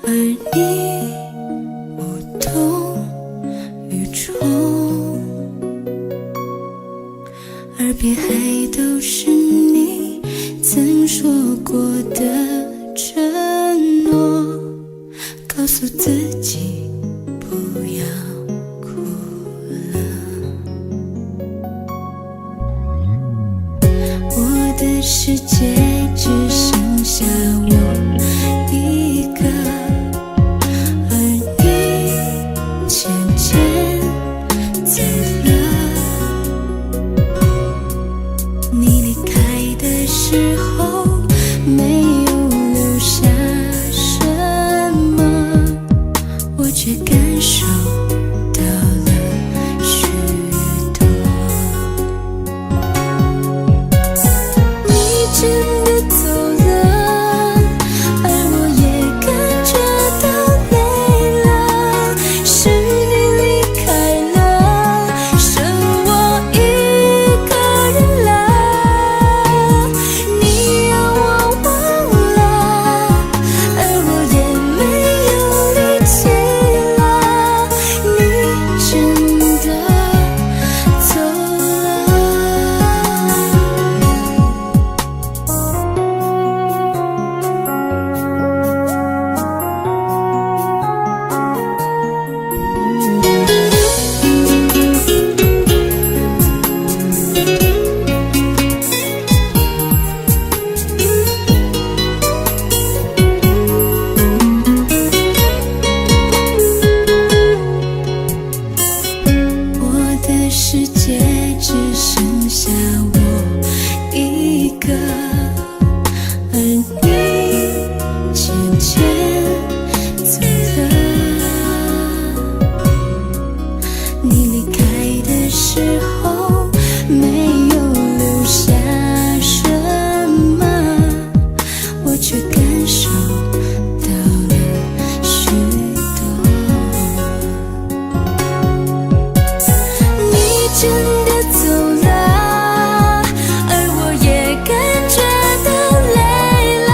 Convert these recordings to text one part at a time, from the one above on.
而你无动于衷，耳边还都是你曾说过的承诺，告诉自己不要哭了。我的世界只剩下我一个，而你渐渐走了。你离开的时候没有留下什么，我却感受到了许多。你真的走了，而我也感觉到累了，是你离开了，剩我一个人了。你让我忘了，而我也没有力气了，你真的走了。我的世界只剩下我一个，而你渐渐走了。你离开的时候没有留下什么，我却感受到了许多。你真的走了，而我也感觉到累了，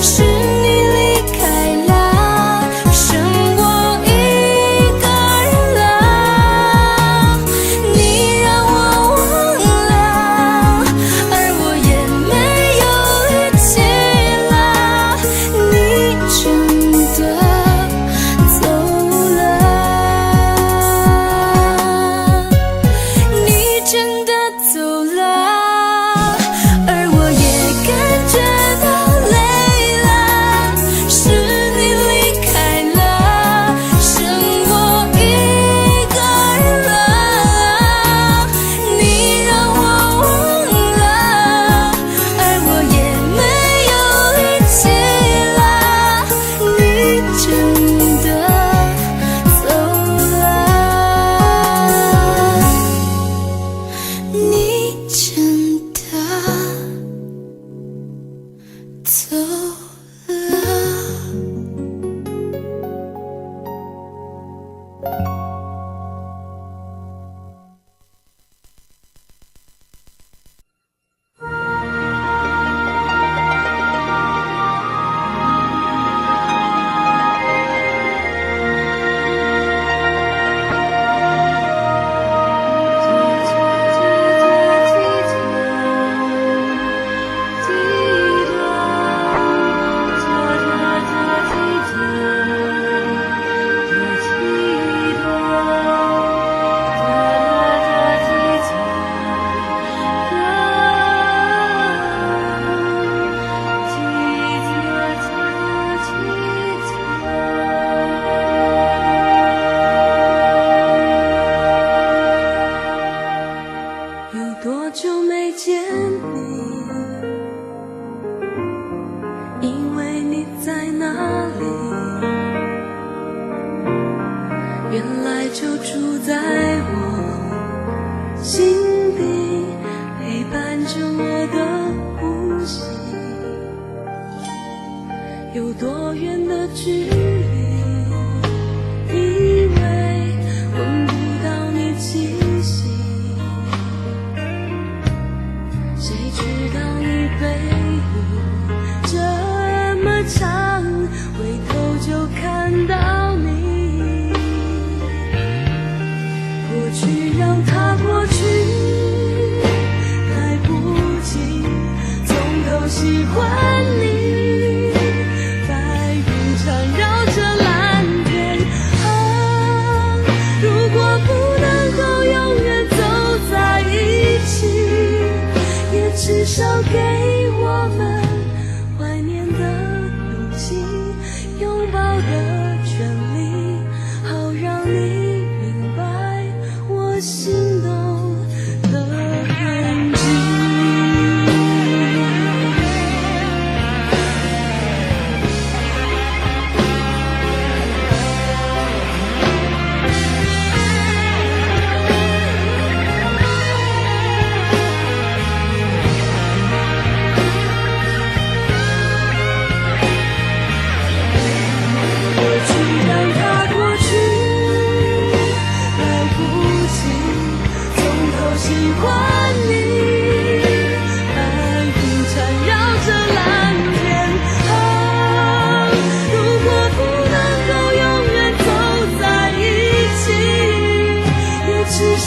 是你离开了，剩我一个人了。你让我忘了，而我也没有力气了，你真的走了。你真的走了，而我也感觉到累了，是你离开了，剩我一个人了。你让我忘了，而我也没有力气了，你真的走了。你真的走了。有多久没见你？因为你在哪里？原来就住在我心底，陪伴着我的呼吸。有多远的距离？以为闻不到你气息，谁知道你背影这么长，回头就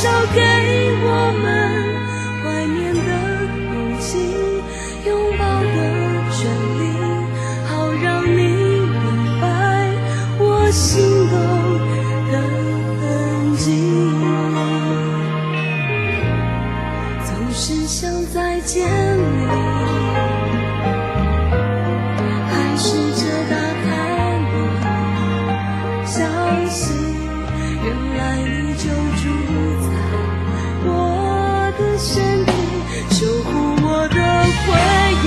少给我们怀念的梦境，拥抱的权利，好让你明白我心动的痕迹。总是想再见你，还试着打开你消息，原来你就住在我的身体，守护我的回忆。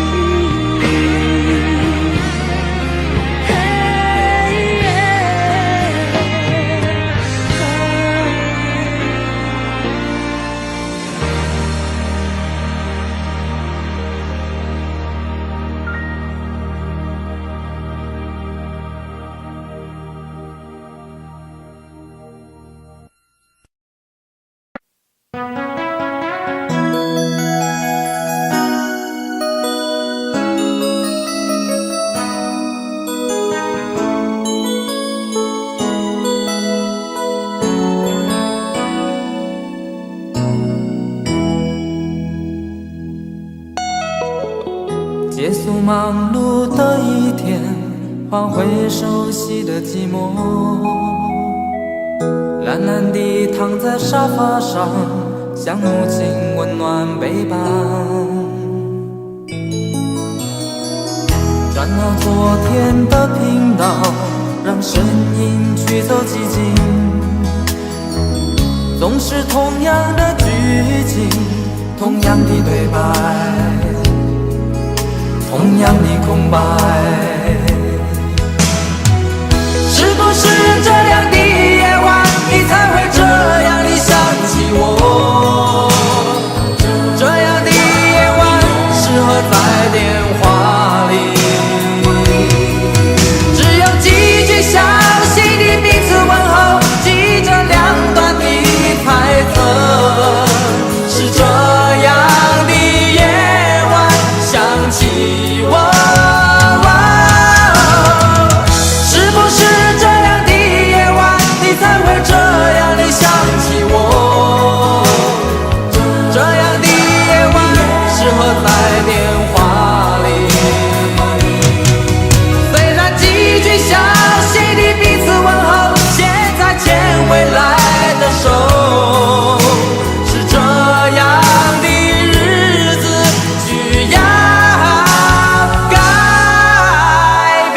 结束忙碌的一天，换回熟悉的寂寞，懒懒地躺在沙发上，像母亲温暖背膀，转到昨天的频道，让声音驱走寂静，总是同样的剧情，同样的对白，同样的空白。是不是这样的夜晚，你才会这样地想起我？这样的夜晚适合在电话里，只有几句详细的彼此问候，记着两端的猜测。是这样的夜晚想起我，是不是这样的夜晚，你才会这样地想起我？这样的夜晚适合在电话里，虽然几句详细的彼此问候，现在牵未来的手，是这样的日子需要改变。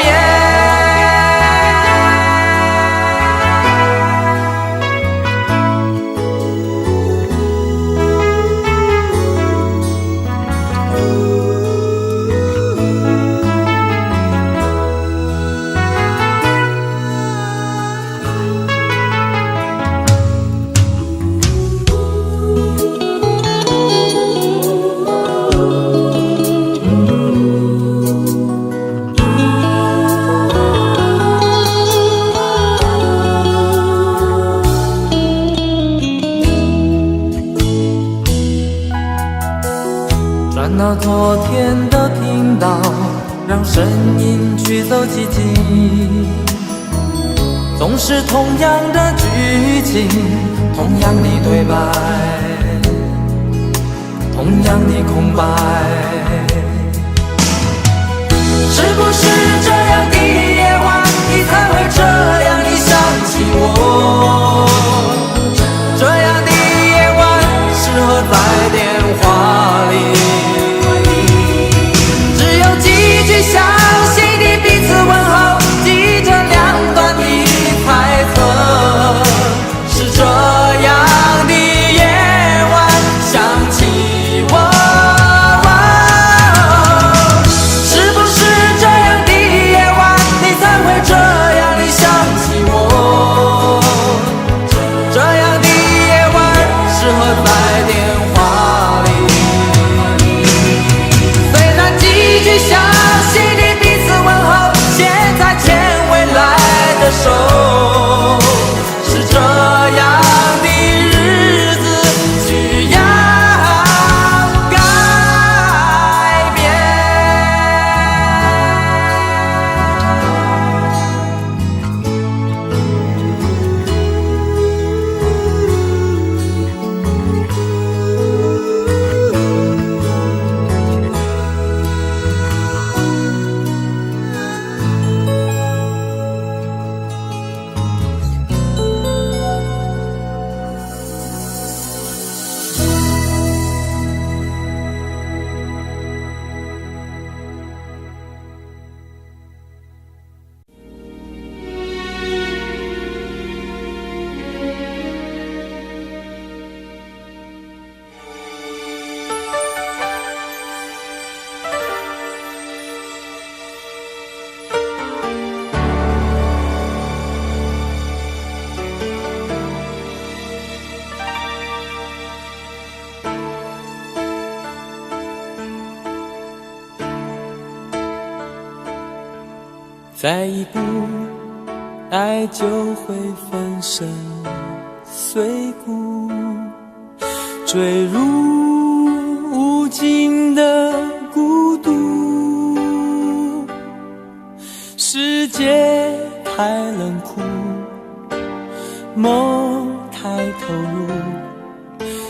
转到昨天的频道，让声音驱走寂静，总是同样的剧情，同样的对白，同样的空白。是不是这样的夜晚，你才会这样地想起我？这样的夜晚适合在电话里，详细的彼此问候，记着两端的猜测。是这样的夜晚想起我，是不是这样的夜晚，你再一步，爱就会粉身碎骨，坠入无尽的孤独。世界太冷酷，梦太投入，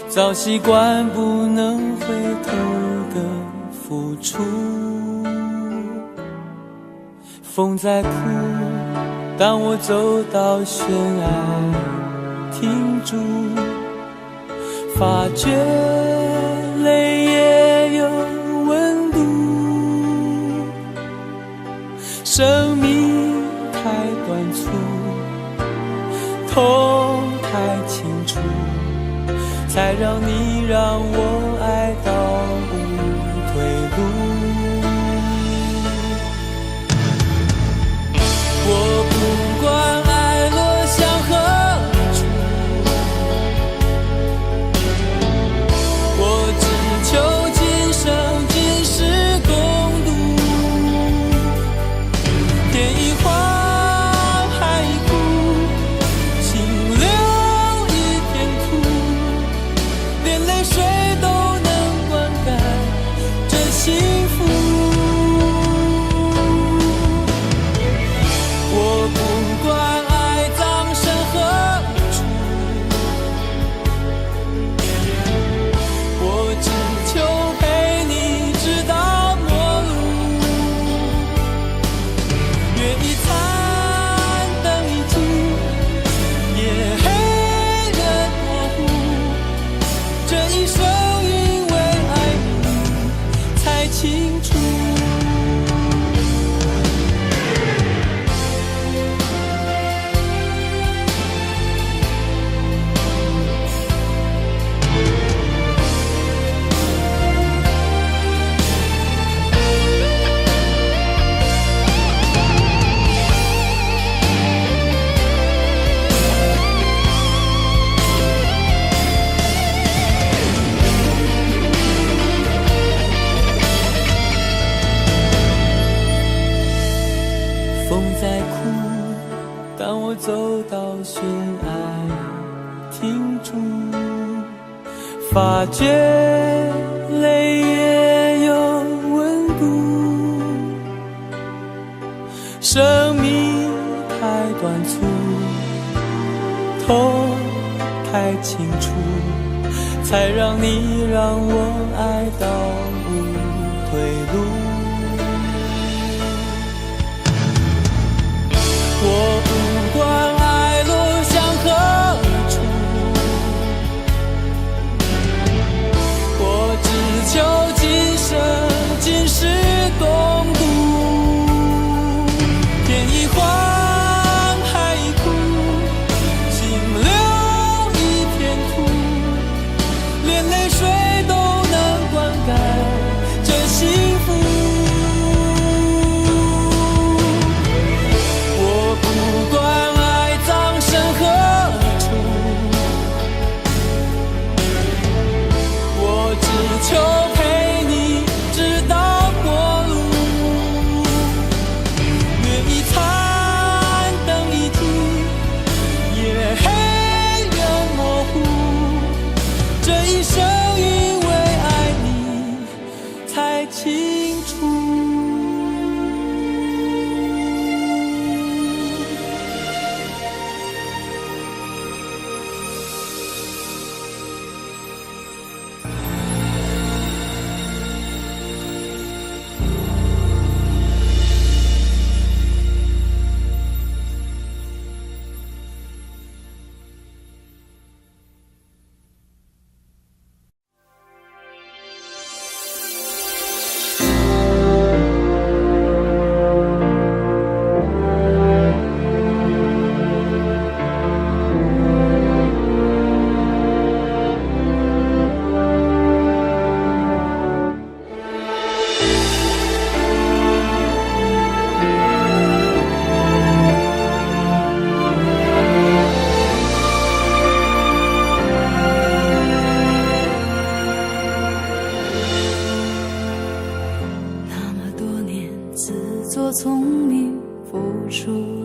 早习惯不能回头的付出。风在哭，当我走到悬崖停住，发觉泪也有温度。生命太短促，痛太清楚，才让你让我爱到无退路。我不管爱落向何处，我只求今生今世共度。天一荒，海一枯，情留一片土，连泪水都能灌溉这幸福。我不管爱葬身何处，我只求陪你直到末路。月已残，灯已尽，夜黑人模糊，这一生因为爱你才清楚。风在哭，当我走到悬崖停住，发觉泪也有温度。生命太短促，痛太清楚，才让你让我爱到无退路。我不管爱落向何处，我只求今生今世共度。天一荒，海一枯，心留一片土，连泪水都能灌溉这幸福。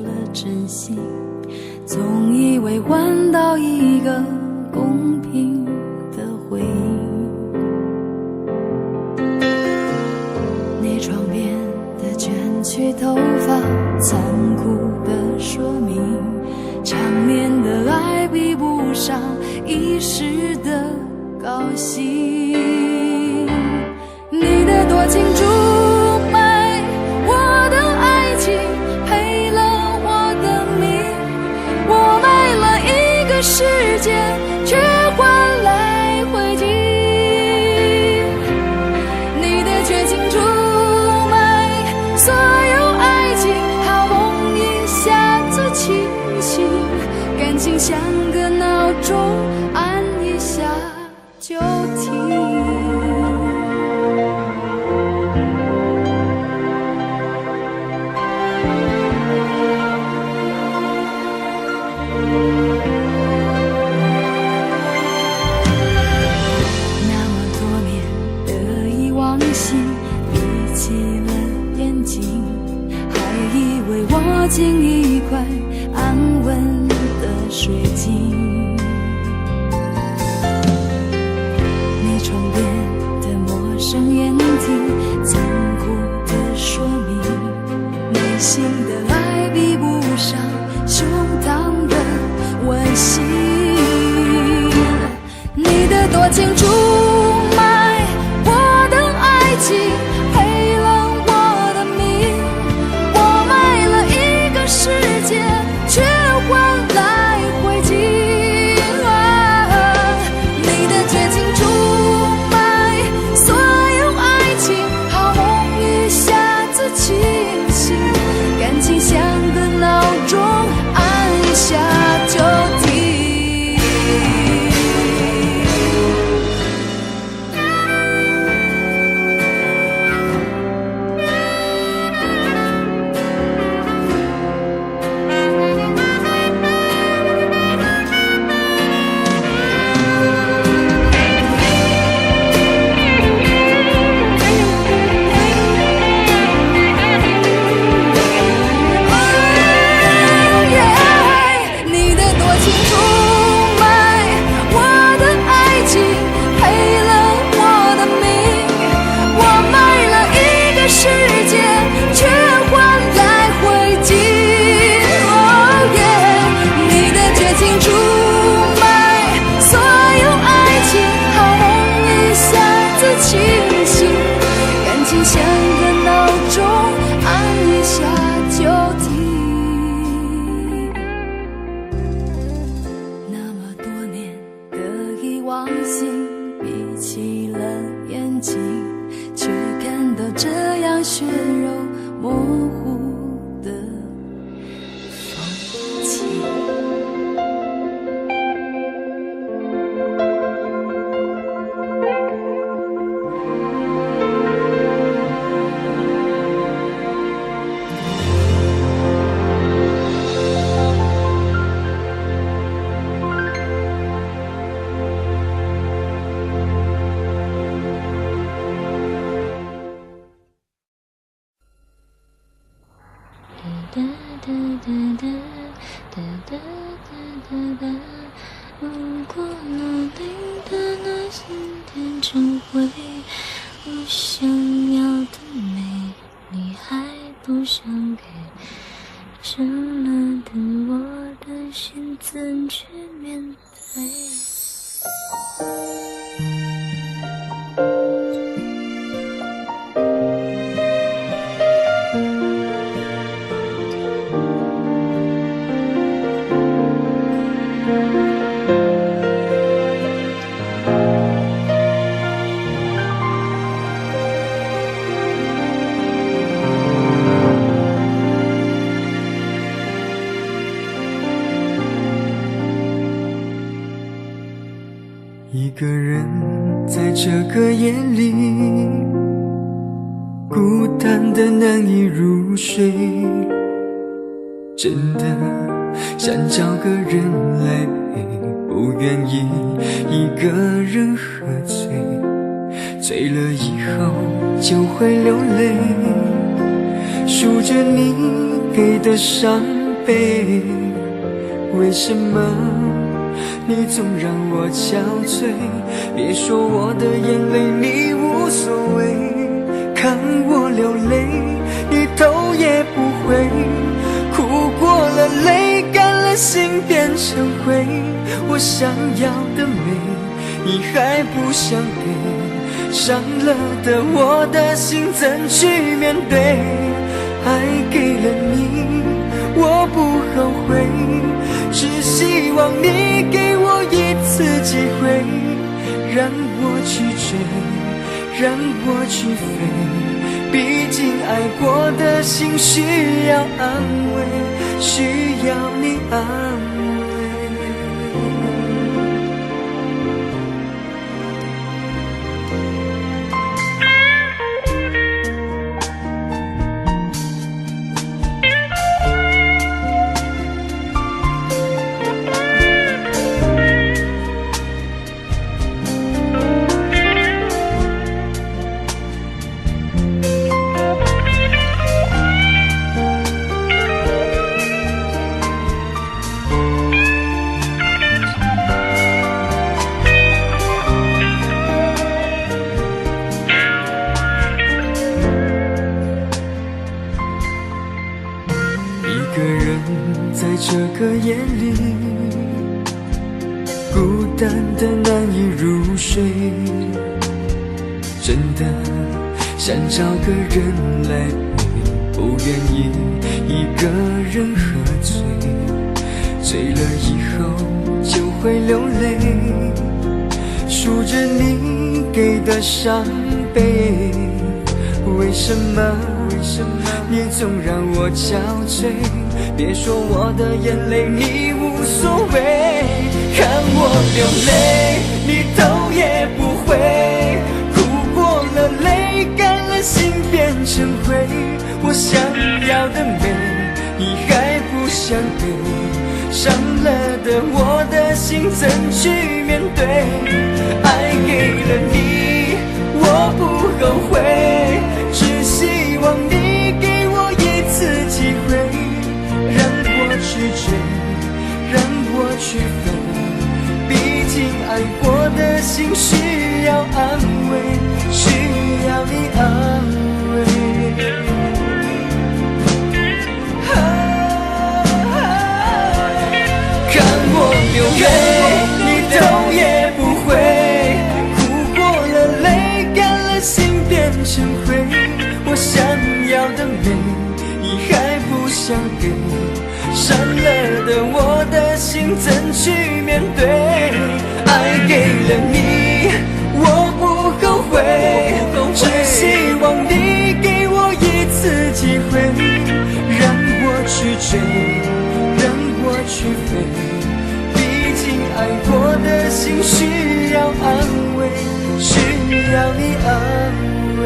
了真心，总以为换到一个公平的回应。你窗边的卷曲头发，残酷的说明，长年的爱比不上一时的高兴。你的多情出卖我的爱情，赔了我的命，我卖了一个世界，却换来灰烬。你的绝情出卖所有爱情，好梦一下子清醒，感情像个闹钟，按一下就停。握紧一块安稳的水晶，你窗边的陌生眼睛，残酷的说明，内心的爱比不上胸膛的温馨。你的多情出卖我的爱情，赔了我的命，我卖了一个世界，却换来灰烬。你的绝情出卖所有爱情，好梦一下子清醒，感情像个闹钟，按下就停。像个闹钟，按一下就停。那么多年的遗忘性，闭起了眼睛，却看到这样血肉模糊的风景。如果努力的那些天成为我想要的美，你还不想给深了的我的心怎去面对？一个人在这个夜里，孤单的难以入睡，真的想找个人来陪，不愿意一个人喝醉，醉了以后就会流泪，数着你给的伤悲，为什么你总让我憔悴？别说我的眼泪你无所谓，看我流泪你头也不回，哭过了泪干了心变成灰，我想要的美你还不想给，伤了的我的心怎去面对？爱给了你我不后悔，只希望你给我一次机会，让我去追，让我去飞，毕竟爱过的心需要安慰，需要你安慰。一个人在这个夜里，孤单的难以入睡，真的想找个人来陪，不愿意一个人喝醉，醉了以后就会流泪，数着你给的伤悲，为什么你总让我憔悴？别说我的眼泪你无所谓，看我流泪你头也不回，哭过了泪干了心变成灰，我想要的美你还不想给，伤了的我的心怎去面对？爱给了你我不后悔，只希望你给我一次机会，让我去追，让我去飞，毕竟爱过的心需要安慰，需要你安慰。看我流泪你头也不回，哭过了泪干了心变成灰，我想要的美你还不想给，伤了的我的心怎去面对？爱给了你我不后悔，只希望你给我一次机会，让我去追，让我去飞，毕竟爱过的心需要安慰，需要你安慰。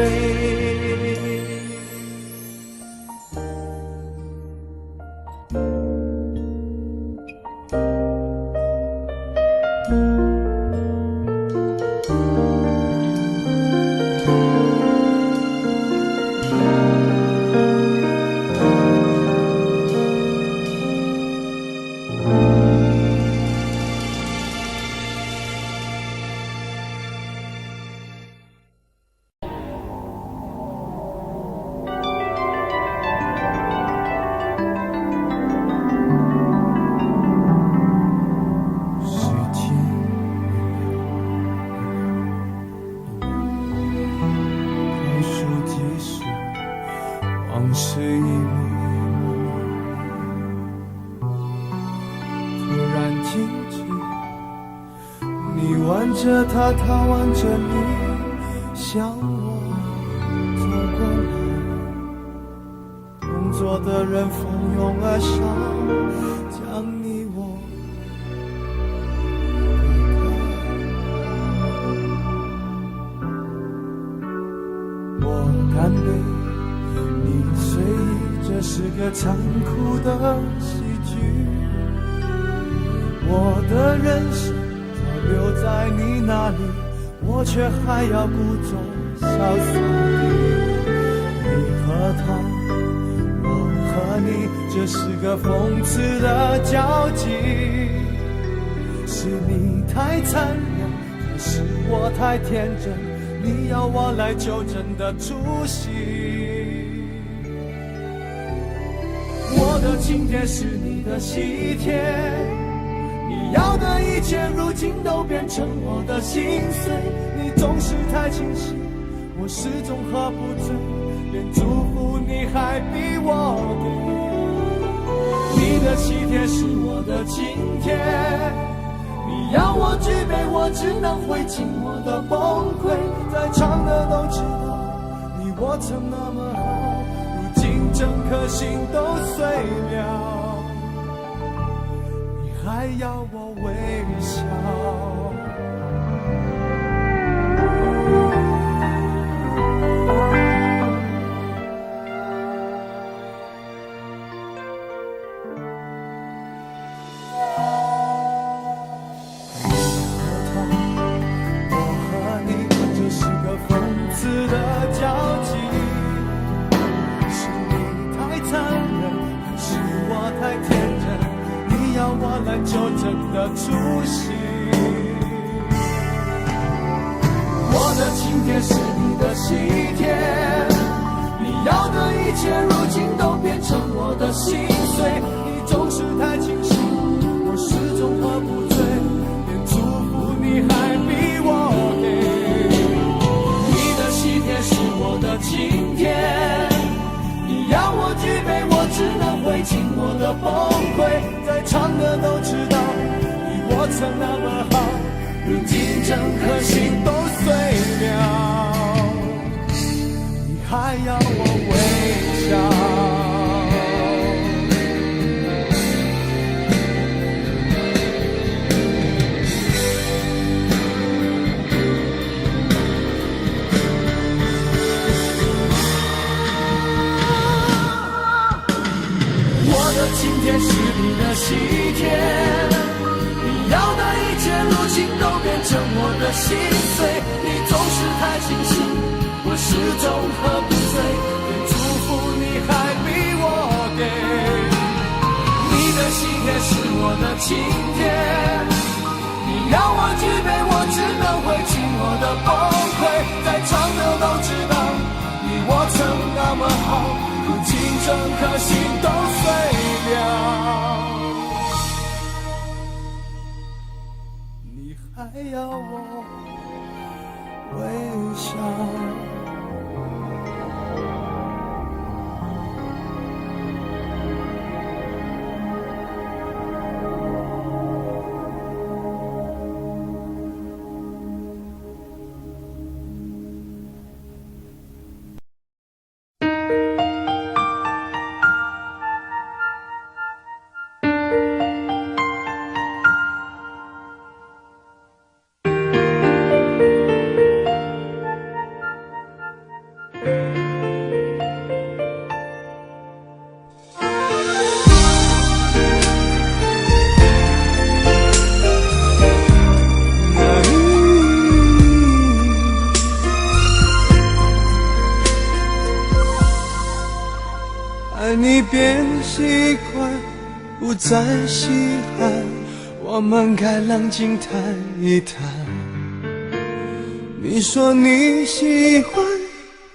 往事一幕突然静止，你挽着他，他挽着你，向我走过来，同桌的人蜂拥而上，将你我推开。我干杯你醉，这是个残酷的喜剧，我的人生早留在你那里，我却还要故作潇洒地，你和他，我和你这是个讽刺的交集，是你太残忍，还是我太天真？你要我来纠正的出息。我的请帖是你的喜帖，你要的一切如今都变成我的心碎。你总是太清醒，我始终喝不醉，连祝福你还逼我给。你的喜帖是我的请帖，你要我举杯，我只能会尽我的崩溃。在场的都知道，你我曾那么好，如今整颗心都碎了，你还要我微笑。来纠正的出息，我的请帖是你的喜帖，你要的一切如今都变成我的心碎。你总是太清醒，我始终喝不醉，连祝福你还逼我给。你的喜帖是我的请帖，你要我举杯，我只能会尽我的崩溃。在场的都知道，你我曾那么好，如今整颗心都碎了，你还要我微笑。今天是你的喜帖，你要的一切如今都变成我的心碎。你总是太清醒，我始终喝不醉，连祝福你还逼我给。你的喜帖是我的请帖，你要我举杯，我只能会尽我的崩溃。在场的都知道，你我曾那么好，如今整颗心都碎了，你还要我微笑。爱你变习惯，不再稀罕，我们该冷静谈一谈。你说你喜欢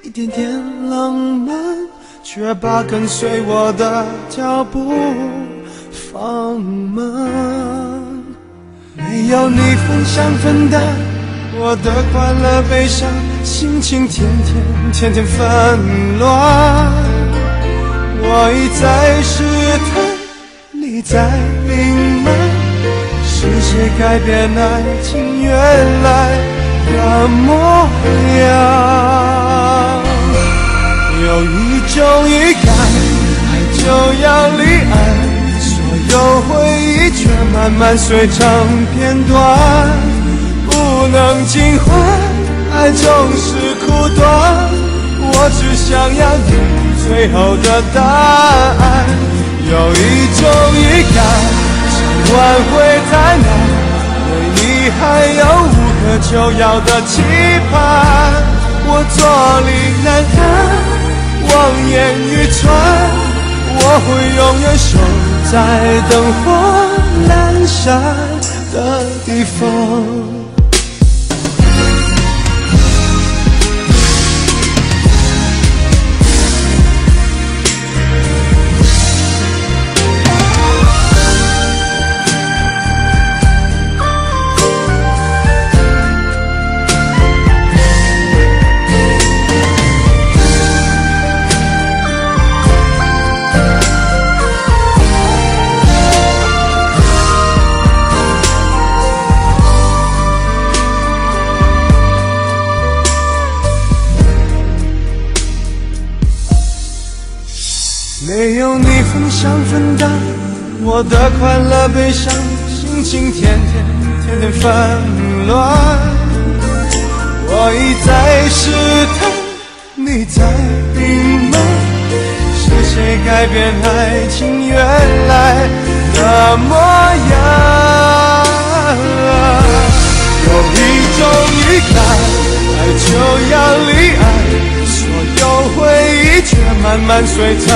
一点点浪漫，却把跟随我的脚步放慢。没有你分享分担我的快乐悲伤，心情天天纷乱。我一再试探，你在隐瞒，是谁改变爱情原来的模样？有一种预感，爱就要离岸，所有回忆却慢慢碎成片段，不能尽欢，爱总是苦短，我只想要你最后的答案。有一种预感，想挽回太难，对你还有无可救药的期盼。我坐立难安，望眼欲穿，我会永远守在灯火阑珊的地方。没有你分享分担我的快乐悲伤，心情天天纷乱。我一再试探，你在隐瞒，是谁改变爱情原来的模样？有一种预感，爱就要离岸，所有回忆却慢慢碎成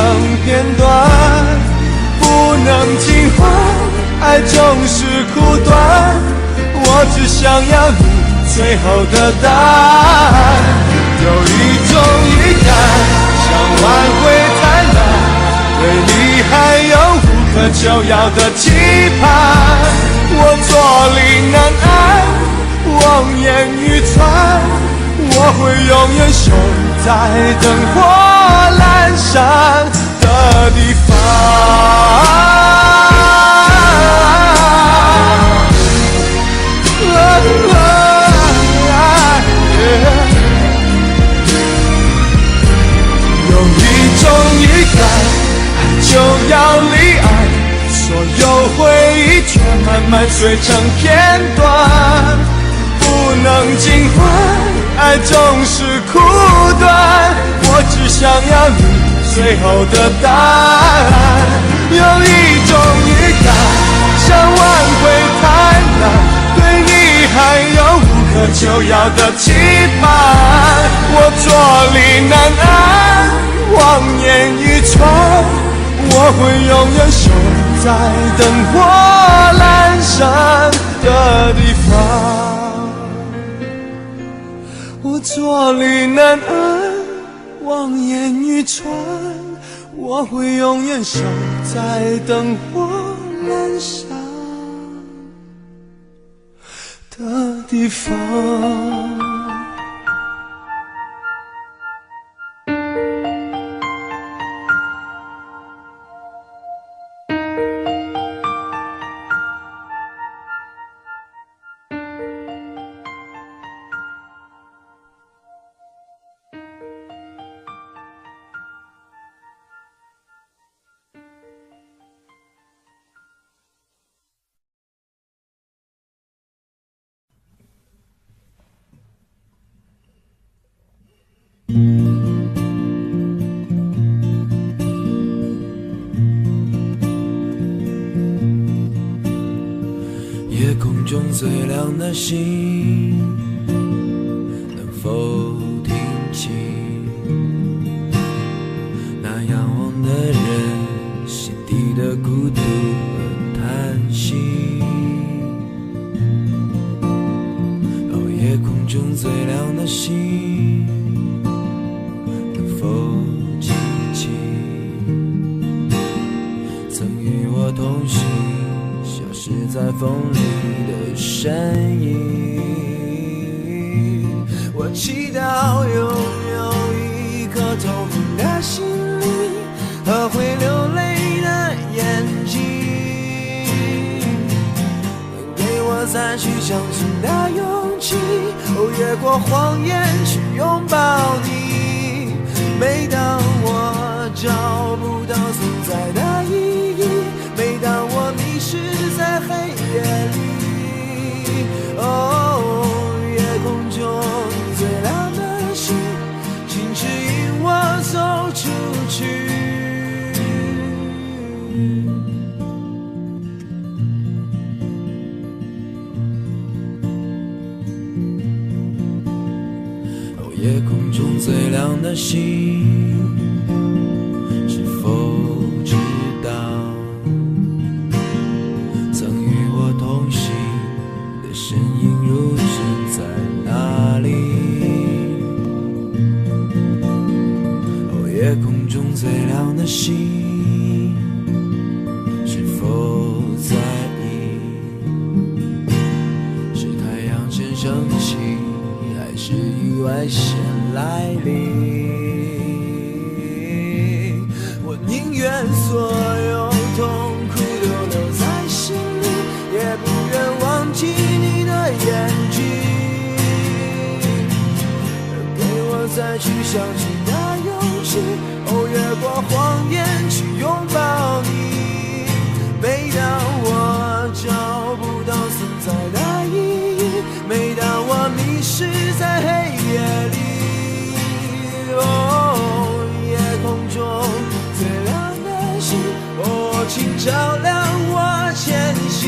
片段，不能尽欢，爱总是苦短，我只想要你最后的答案。有一种预感，想挽回太难，对你还有无可救药的期盼，我坐立难安，望眼欲穿，我会永远守在灯火阑珊的地方。有一种预感，爱就要离岸，所有回忆却慢慢碎成片段，不能尽欢，爱总是苦短，我只想要你最后的答案。有一种预感，想挽回太难，对你还有无可救药的期盼，我坐立难安，望眼欲穿，我会永远守在灯火阑珊的地方。我坐立难安，望眼欲穿，我会永远守在灯火阑珊的地方。夜空中最亮的星，能否听清那仰望的人心底的孤独和叹息？哦，夜空中最亮的星，能否记起曾与我同行消失在风里的身影？我祈祷拥有一颗透明的心灵和会流泪的眼睛，能给我再去相信的勇气，哦，越过谎言去拥抱你。每当我找不到存在的意义，每当我迷失在黑夜里，哦，夜空中最亮的星，请指引我走出去。哦，夜空中最亮的星，是否知的心是否在意？是太阳先升起，还是意外先来临？我宁愿所有痛苦都留在心里，也不愿忘记你的眼睛。给我再去相信的勇气，越过谎言去拥抱你。每当我找不到存在的意义，每当我迷失在黑夜里，夜空中最亮的星，请照亮我前行。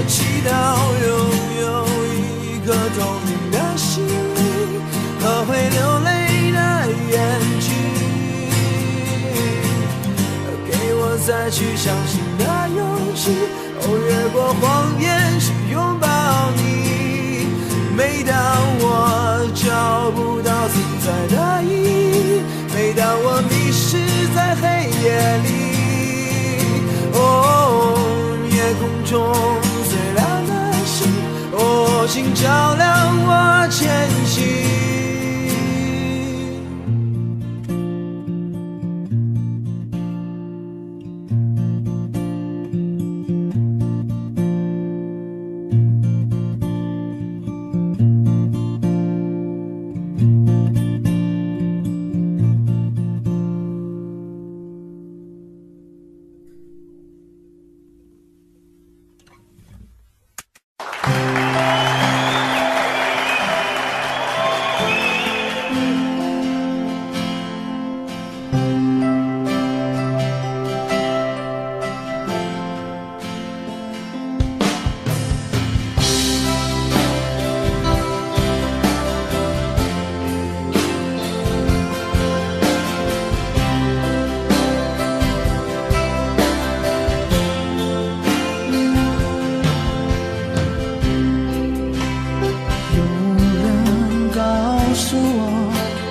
祈祷拥有一颗透明的心灵和会流泪的眼睛，给我再去相信的勇气，越过谎言去拥抱你。每当我找不到存在的意义，每当我迷失在黑夜里，夜空中最亮的星，请照亮我前行。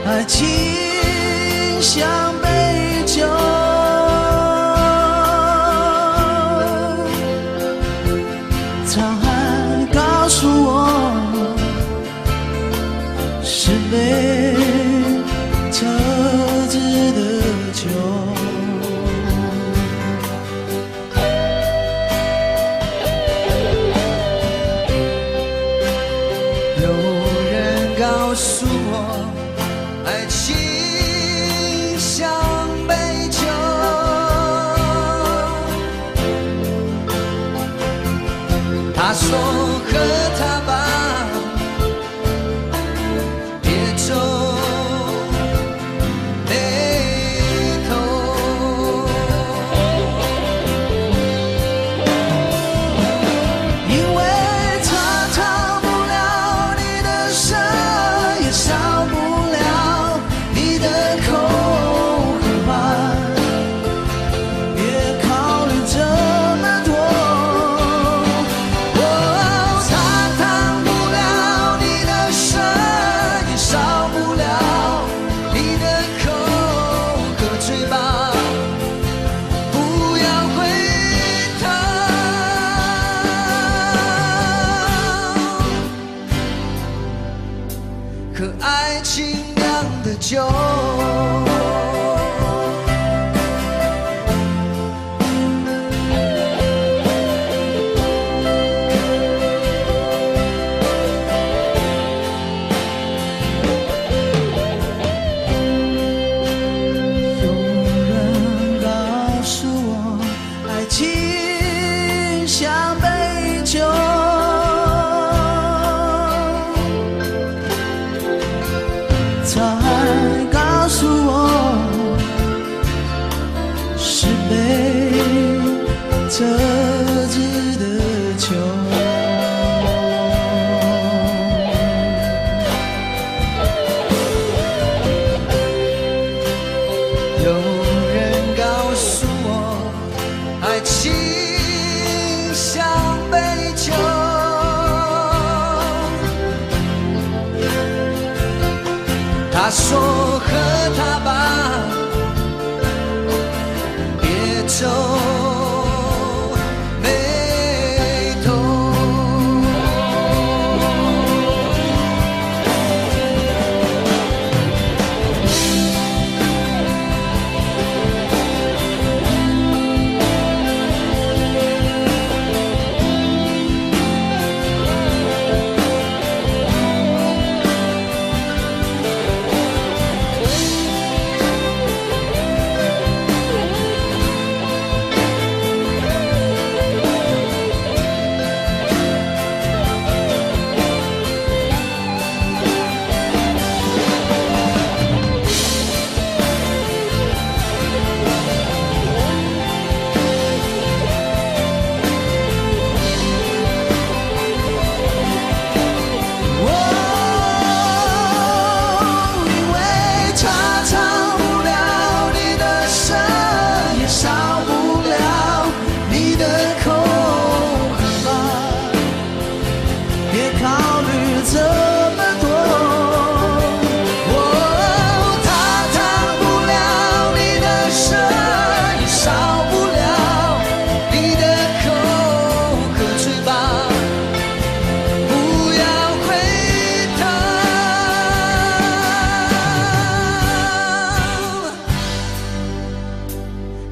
爱情像杯酒，沧海告诉我，是杯特制的酒。有人告诉我，爱情像杯酒，他说喝它吧，别皱眉头，因为它逃不了你的舌，也少不了你的口和话，别考虑这么多。它烫不了你的舌，也少不了你的口和嘴巴，不要回头。可爱情酿的酒，有人告诉我，爱情像杯酒，沧海告诉我，是杯特制的酒。说和他吧，别皱眉头。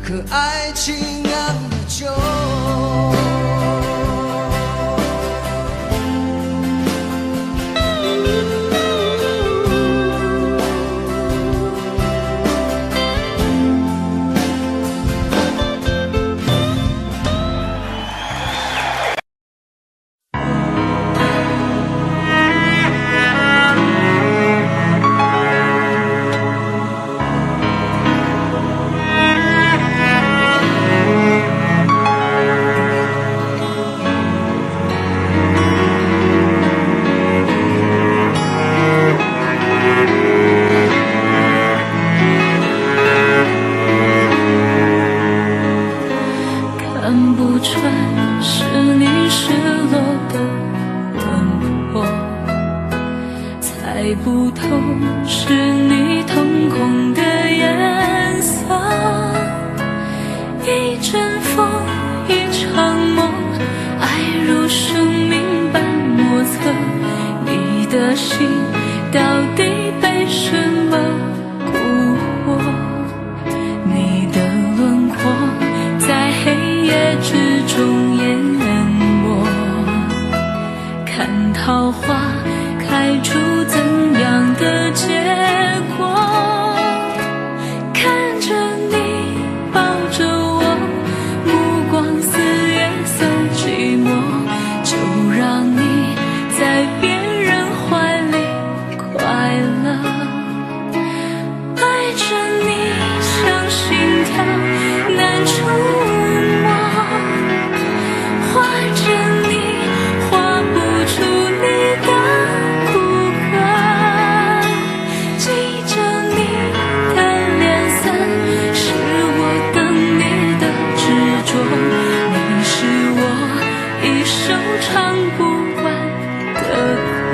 和爱情酿的酒。看不穿是你失落的轮廓，猜不透是你瞳孔的颜色。一阵风，一场梦，爱如生命般莫测。你的心到底被什么蛊惑？你的轮廓在黑夜之中淹没，看桃花开出怎样的结果？看着你抱着我，目光似月色寂寞，就让你在别人怀里快乐。爱着你像心跳难触摸，画着你画不出你的骨骼，记着你的脸色，是我等你的执着。你是我一生唱不完的歌。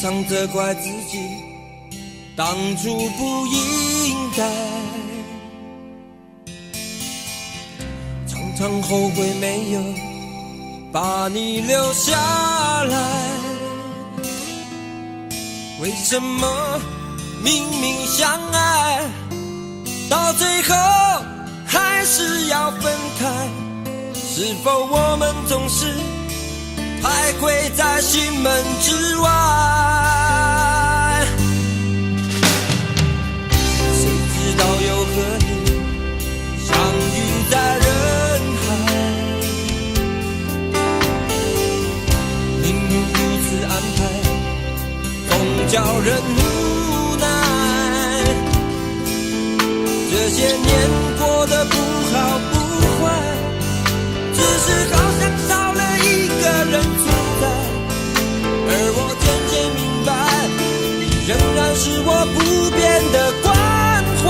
常责怪自己当初不应该，常常后悔没有把你留下来。为什么明明相爱，到最后还是要分开？是否我们总是徘徊在心门之外？谁知道又和你相遇在人海，命运如此安排，总叫人无奈。这些年过得不好不坏，只是好像少了一个人存在。而我渐渐明白，你仍然是我不变的关怀。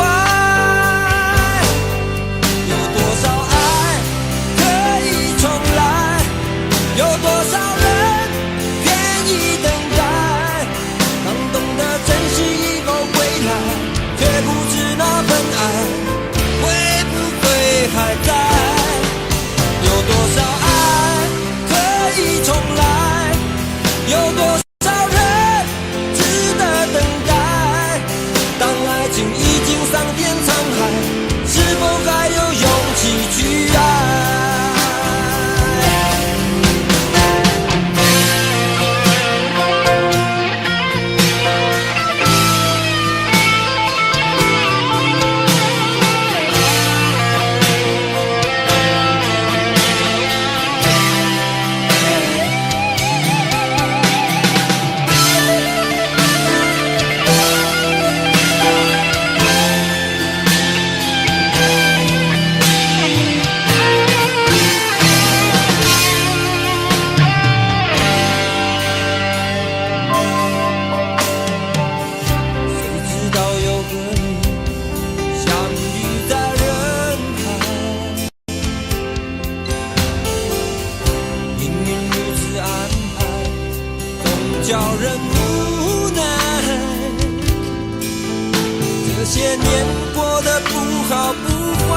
有多少爱可以重来，有多少人愿意等待。当懂得珍惜以后回来，却不知那份爱会不会还在。有多少爱可以重来，有多少人值得等待。当爱情已经桑田沧海，是否还有勇气去爱？叫人无奈，这些年过得不好不坏，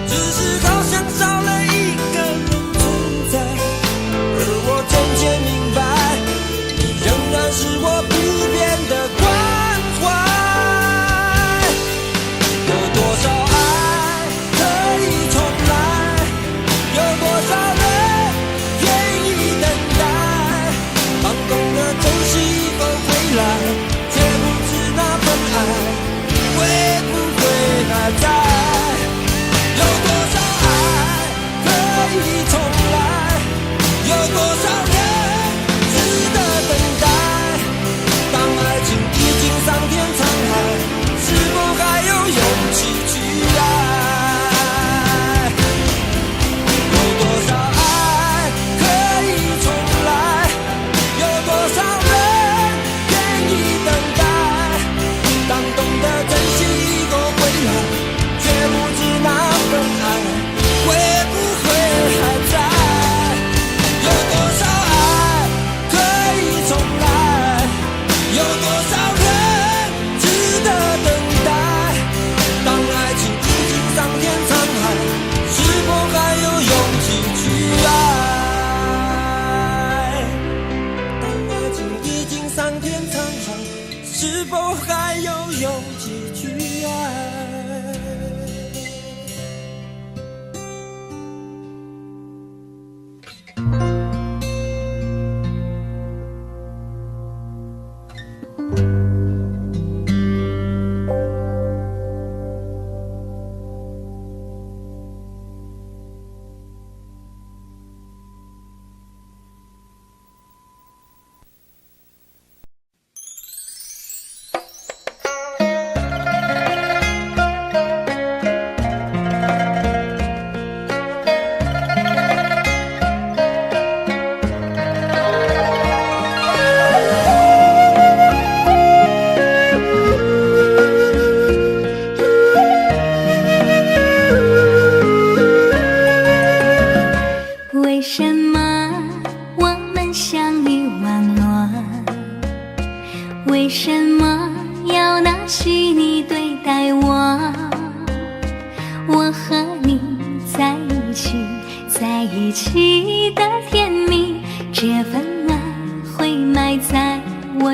只是好像少了一个人存在。而我渐渐明白，你仍然是我不变的关怀。有多少爱可以重来，有多少人愿意等待。当懂得珍惜以后回来，却不知那份爱会不会还在。有多少爱可以重来，有多少人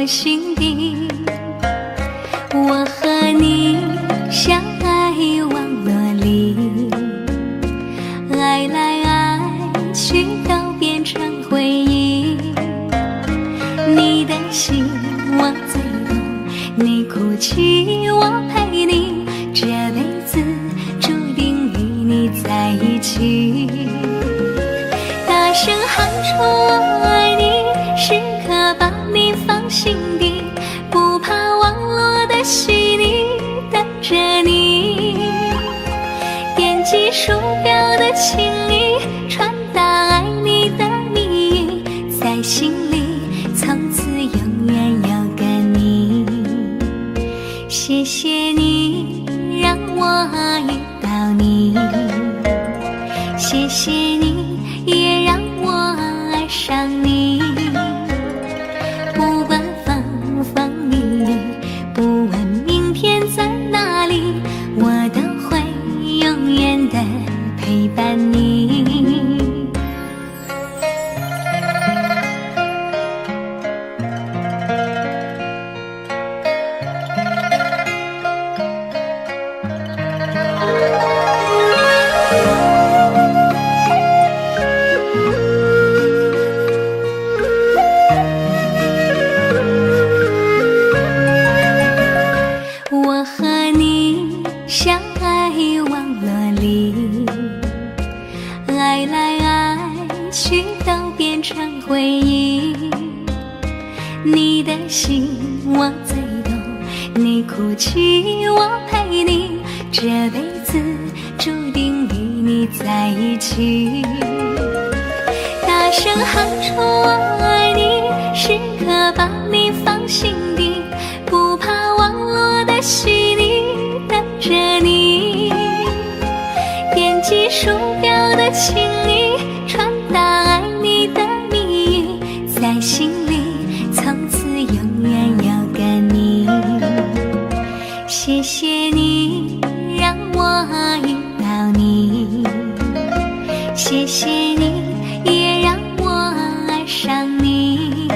我心底。我和你相爱网络里，爱来爱去都变成回忆。你的心我最懂，你哭泣我陪你，这辈子注定与你在一起。大声喊出我爱你，时刻把你放心底，不怕网络的洗礼，等着你。点击鼠标的情意，传达爱你的蜜语，在心里从此永远有个你。谢谢你让我遇到你，谢谢你也让我爱上你。不管风风雨雨，不问明天在哪里，我都会永远的陪伴你。我和你相爱网络里，爱来爱去都变成回忆。你的心我最懂，你哭泣我陪你，这辈子注定与你在一起。大声喊出我爱你，时刻把你放心底，不怕网络的洗礼，等着你。点击鼠标的情意，传达爱你的蜜语，在心里从此永远有个你。谢谢你让我遇到你，谢谢你也让我爱上你。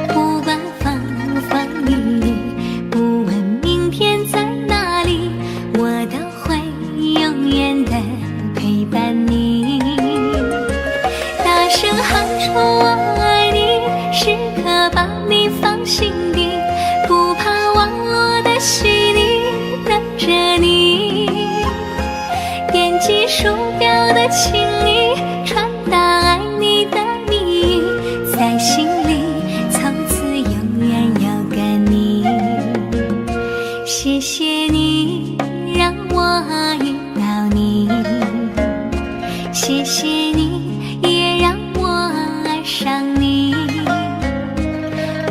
不管风风雨雨，不问明天在哪里，我都会永远的陪伴你。大声喊出我爱你，时刻把你放心底，不怕网络的洗礼，等着你。点击鼠标的情意，传达爱你的蜜语，在心里从此永远有个你。谢谢你让我遇到你，谢谢你也让我爱上你。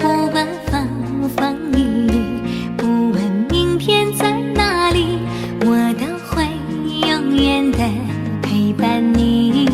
不管风风雨雨，不问明天在哪里，我都会永远的陪伴你。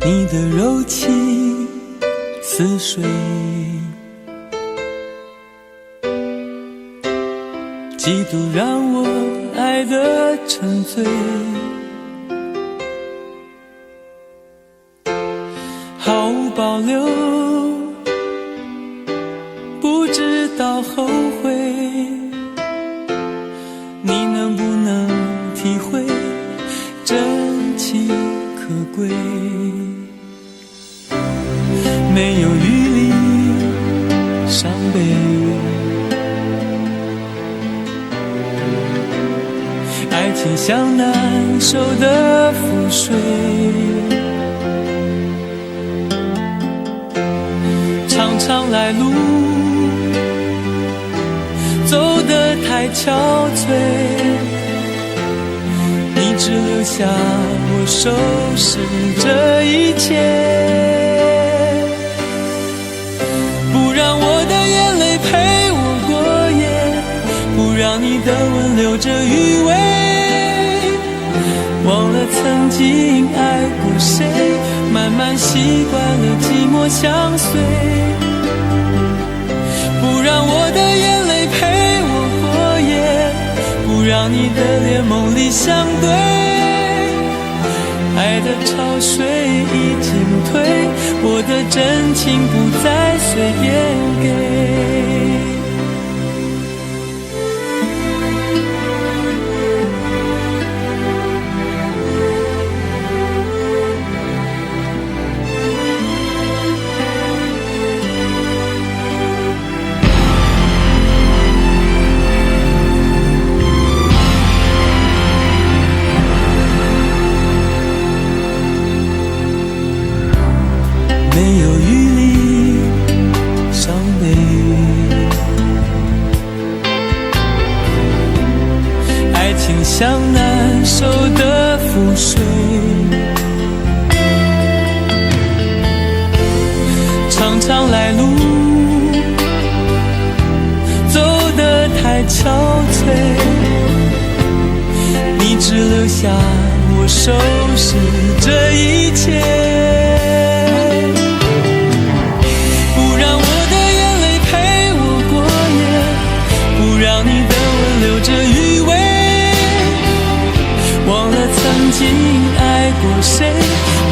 你的柔情似水，几度让我爱得沉醉，毫无保留，不知道后悔。你能不能体会真情可贵？没有余力伤悲，情像难收的覆水，常常来路走得太憔悴，你只留下我收拾这一切，不让我的眼泪陪我过夜，不让你的吻留着余味，忘了曾经爱过谁，慢慢习惯了寂寞相随，不让我的眼泪陪我过夜，不让你的脸梦里相对，爱的潮水已经退，我的真情不再随便给。没有余力伤悲，爱情像难收的覆水，常常来路走得太憔悴，你只留下我收拾这一切，曾经爱过谁，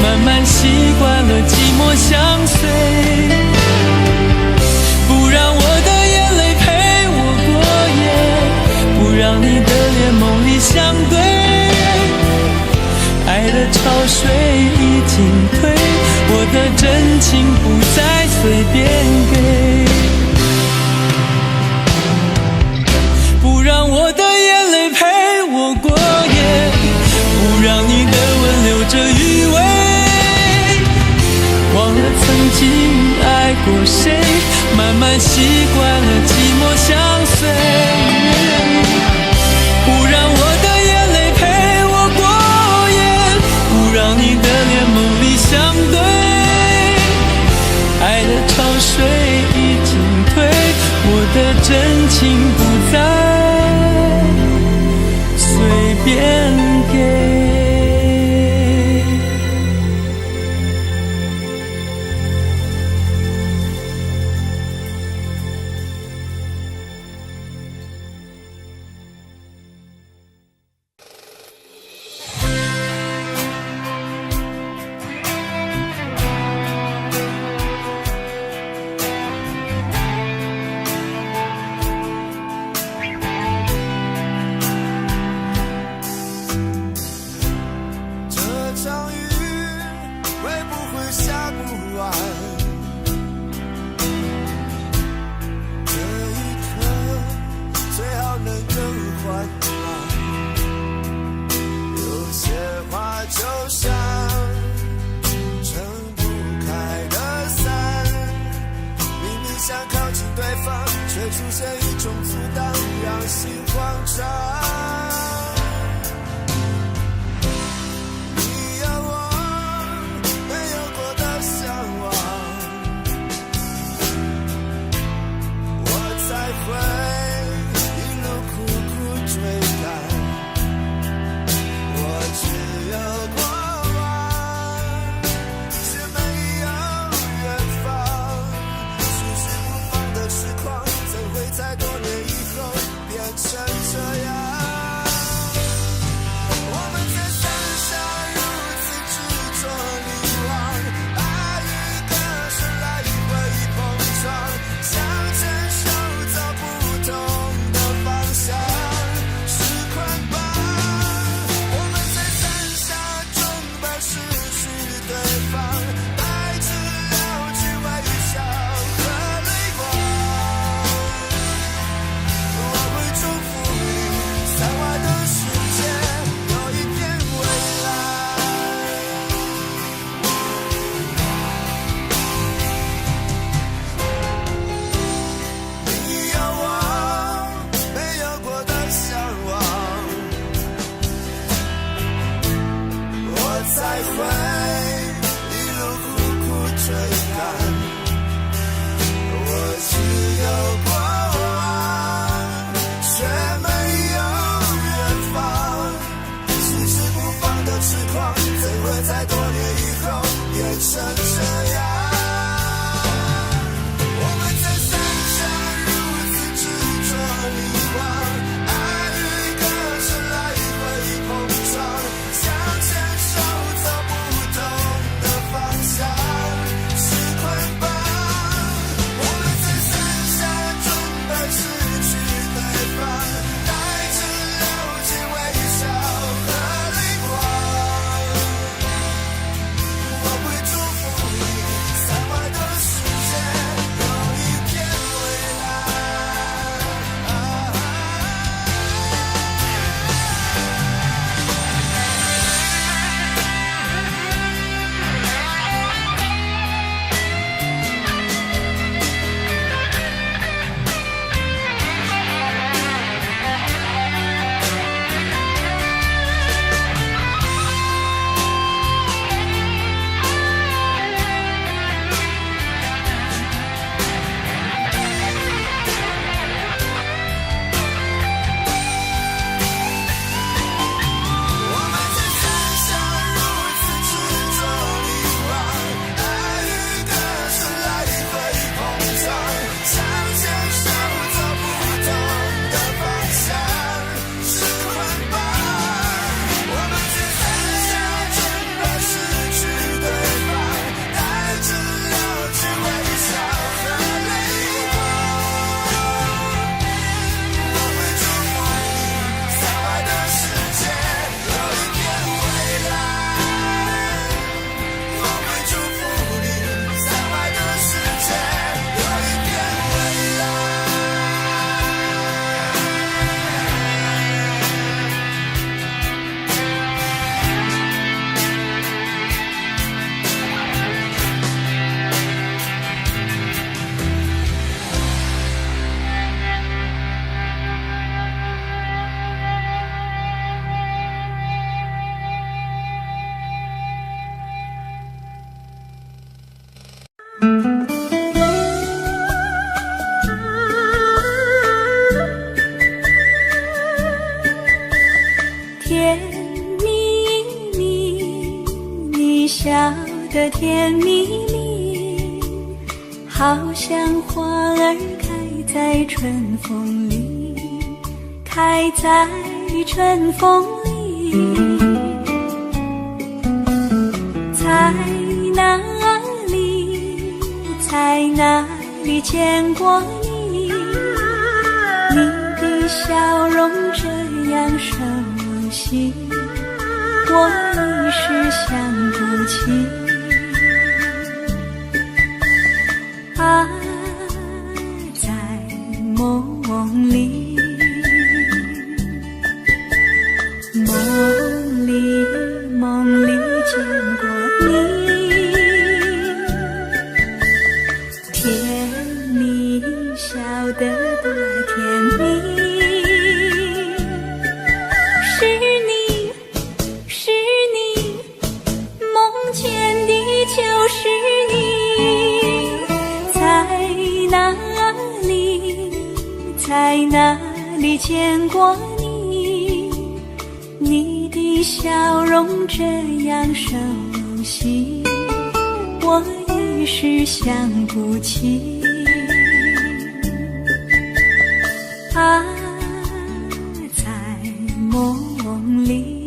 慢慢习惯了寂寞相随，不让我的眼泪陪我过夜，不让你的脸梦里相对，爱的潮水已经退，我的真情不再随便给，不让我的眼泪陪我过夜，不让你的吻留着余味，忘了曾经爱过谁，慢慢习惯了寂寞相随，不让我的眼泪陪我过夜，不让你的脸梦里相对，爱的潮水已经退，我的真情不再随便给。在多年以后变成这样。甜蜜蜜，你笑得甜蜜蜜，好像花儿开在春风里，开在春风里。在哪里，在哪里见过你？你的笑容这样熟悉，我一时想不起。啊，在梦里，梦里见过你，甜蜜笑得多甜蜜。是你，梦见的就是你。在哪里，在哪里见过你？你的笑容这样熟悉，我一时想不起。啊，在梦里。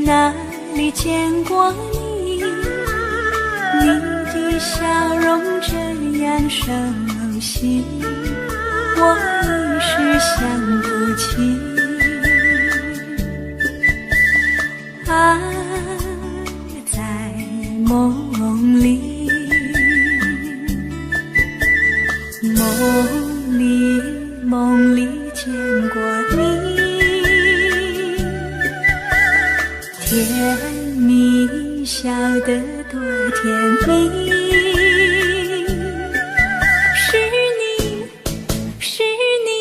哪里见过你？你的笑容这样熟悉，我一时想不起。啊，在梦里，梦里见过你。甜蜜笑得多甜蜜，是你，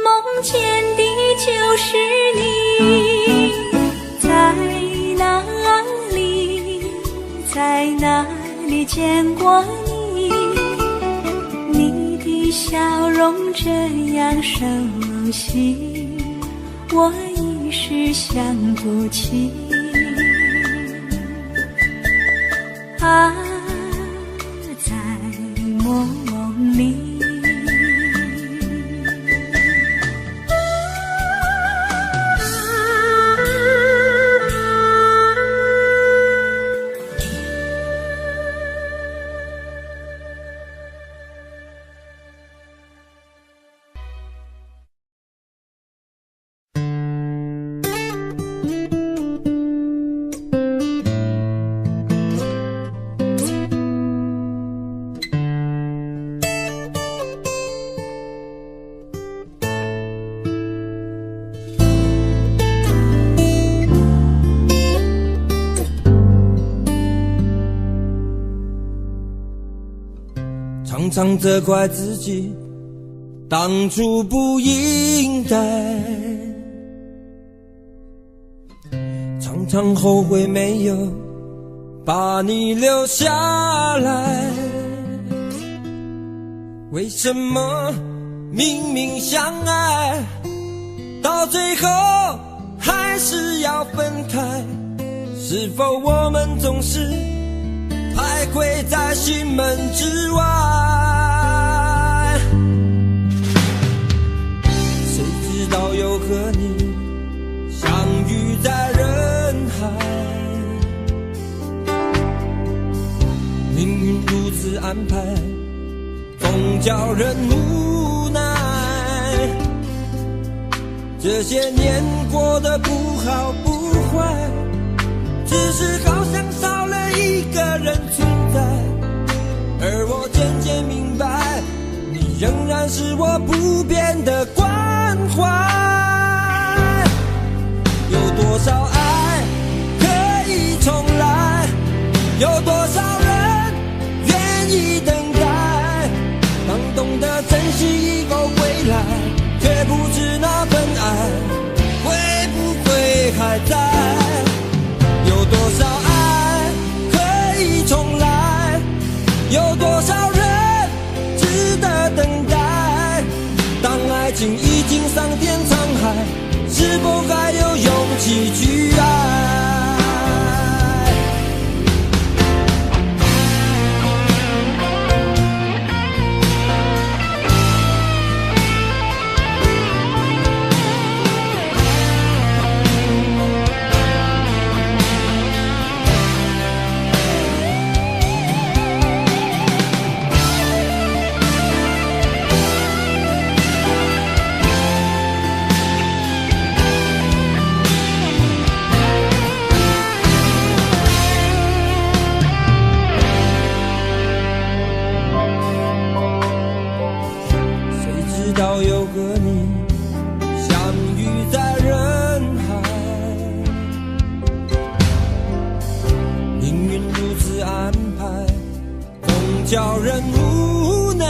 梦见的就是你。在哪里，在哪里见过你？你的笑容这样熟悉，我一时想不起。啊，在梦里。常常责怪自己当初不应该，常常后悔没有把你留下来。为什么明明相爱，到最后还是要分开？是否我们总是徘徊在心门之外？谁知道又和你相遇在人海，命运如此安排，总叫人无奈。这些年过得不好不坏，只是好像少了一个人存在，而我渐渐明白，你仍然是我不变的关怀。有多少爱可以重来，有多少人愿意等待？当懂得珍惜以后回来，却不知那份爱会不会还在？有多少爱可以重来？有多少人值得等待？当爱情已经桑田沧海，是否还有勇气去爱？有和你相遇在人海，命运如此安排，总叫人无奈。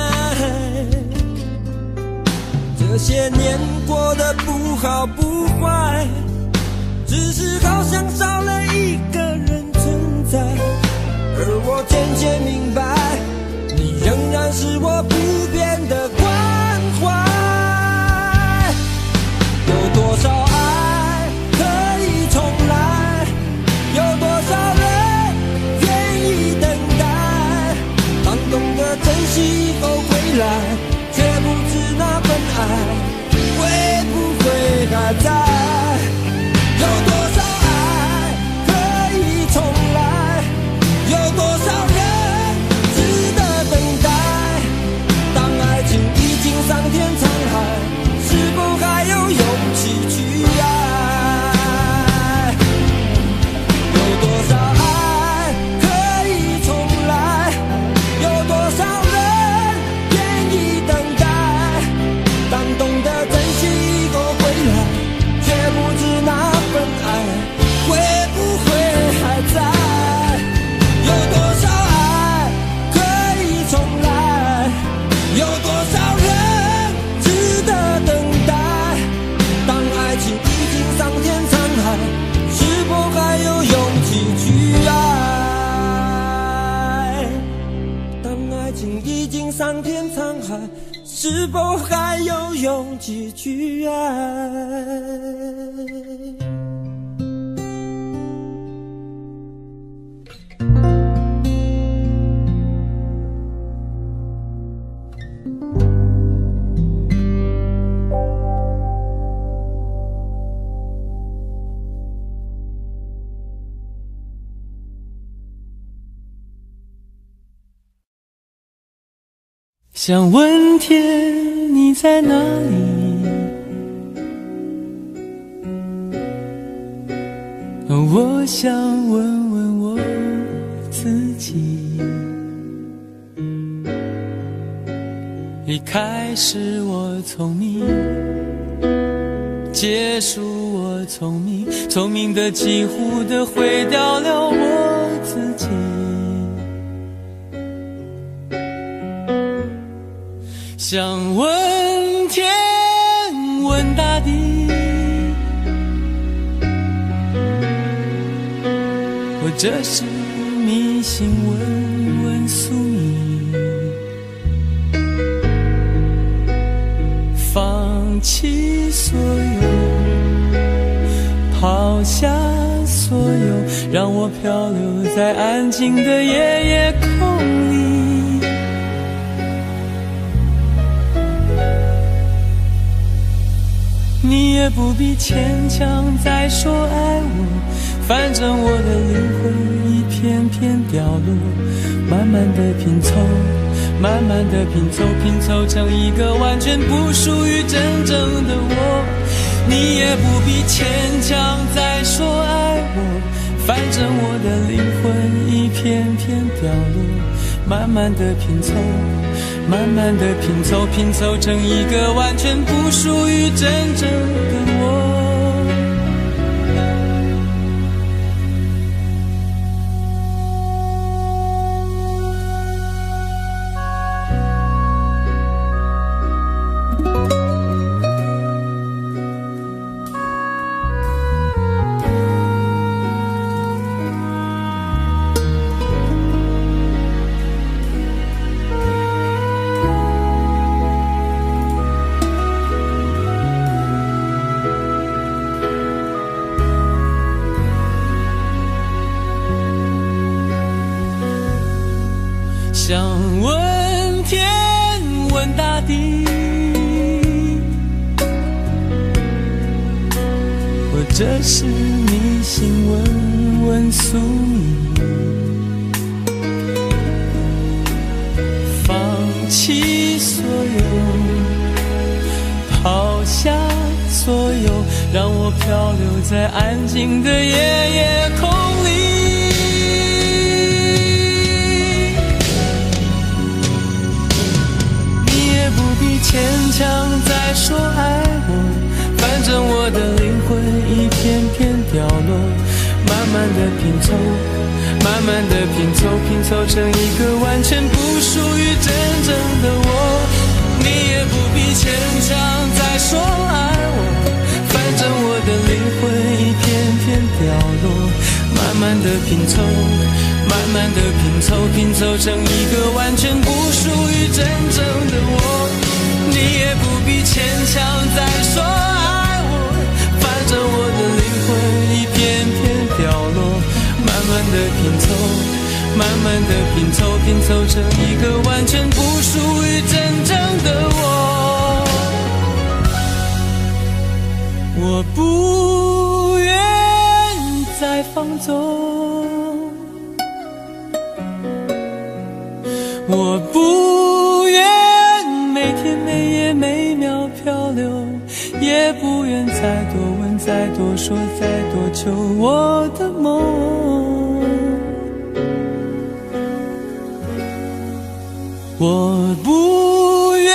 这些年过得不好不坏，只是好像少了一个人存在。而我渐渐明白，你仍然是我不变的关怀。有多少爱可以重来？有多少人愿意等待？当懂得珍惜以后回来，却不知那份爱会不会还在？有多少爱可以重来？有多少人值得等待？当爱情已经桑田沧海，是否还有勇气去爱？有多少爱可以重来？有多少人愿意等待？当懂得珍惜以后回来，却不知那份爱会不会还在？有多少爱可以重来？有多少人值得等待？当爱情已经桑田沧海，是否还有勇气去爱？当爱情已经桑田沧海，是否还有勇气去爱？想问天你在哪里？我想问问我自己。一开始我聪明，结束我聪明，聪明的几乎的毁掉了我自己。想问天问大地，或者是迷信问问宿命，放弃所有，抛下所有，让我漂流在安静的夜夜空里。你也不必牵强再说爱我，反正我的灵魂一片片掉落，慢慢的拼凑，慢慢的拼凑，拼凑成一个完全不属于真正的我。你也不必牵强再说爱我，反正我的灵魂一片片掉落，慢慢的拼凑，慢慢的拼凑，拼凑成一个完全不属于真正的我。想问天问大地，或者是迷信问问宿命，放弃所有，抛下所有，让我漂流在安静的夜空里。牵强再说爱我，反正我的灵魂一片片掉落，慢慢的拼凑，慢慢的拼凑，拼凑成一个完全不属于真正的我。你也不必牵强再说爱我，反正我的灵魂一片片掉落，慢慢的拼凑，慢慢的拼凑，拼凑成一个完全不属于真正的我。你也不必牵强再说爱我，反正我的灵魂一片片掉落，慢慢的拼凑，慢慢的拼凑，拼凑成一个完全不属于真正的我。我不愿再放纵，我不愿每天每夜每秒漂流，也不愿再多问再多说再多求我的梦。我不愿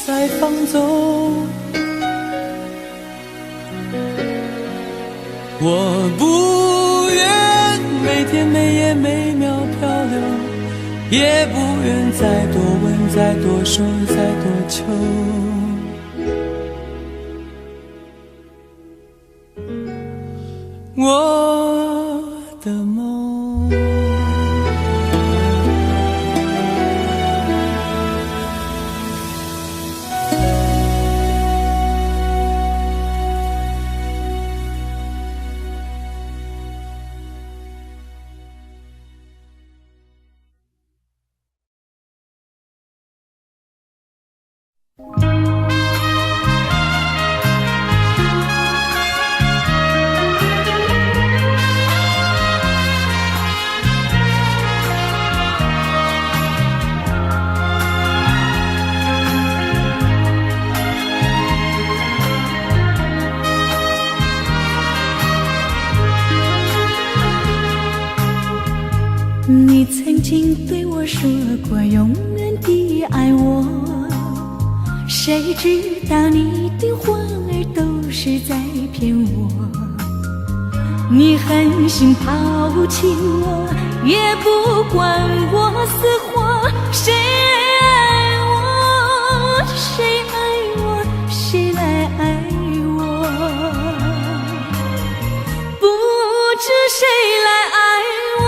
再放纵，我不愿每天每夜每秒漂流，也不愿再多问再多说再多求。我的梦。你曾经对我说过永远的爱我，谁知道你的话儿都是在骗我。你狠心抛弃我，也不管我死活。谁爱我，谁爱我，谁来爱我？不知谁来爱我。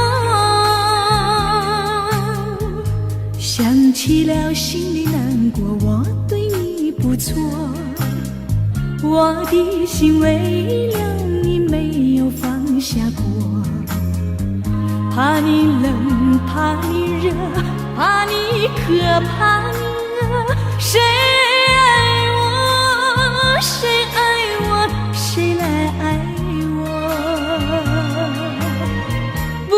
想起了心里难过，我对你不错，我的心为了你没有放下过。怕你冷，怕你热，怕你渴，怕你饿。谁爱我，谁爱我，谁来爱我？不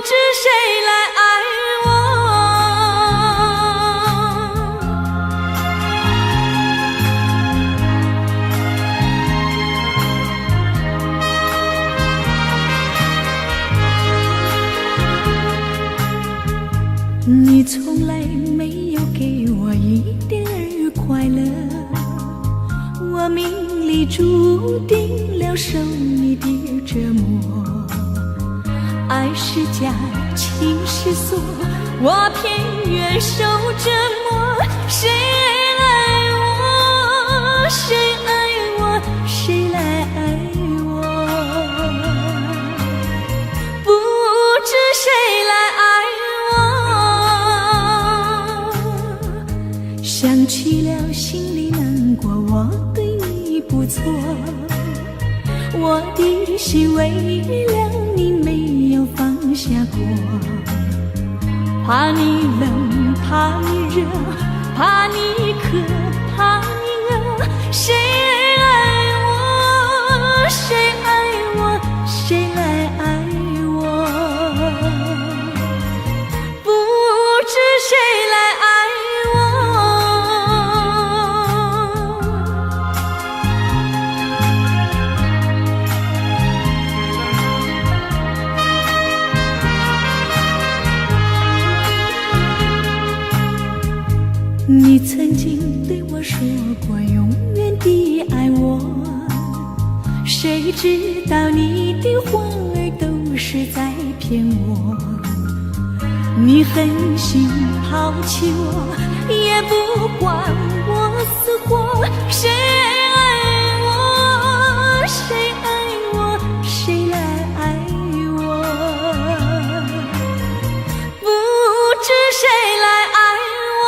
知谁来爱你从来没有给我一点儿快乐，我命里注定了受你的折磨。爱是假，情是锁，我偏愿受折磨。谁爱我，谁爱我，谁来爱我？不知谁来爱我。想起了心里难过，我对你不错，我的心为了你没有放下过。怕你冷，怕你热，怕你渴，怕你饿。谁爱我？谁爱我？谁来爱我？不知谁来爱我。你曾经对我说过永远的爱我，谁知道你的话儿都是在骗我。你狠心抛弃我，也不管我死活。谁爱我？谁爱我？谁来爱我？不知谁来爱我。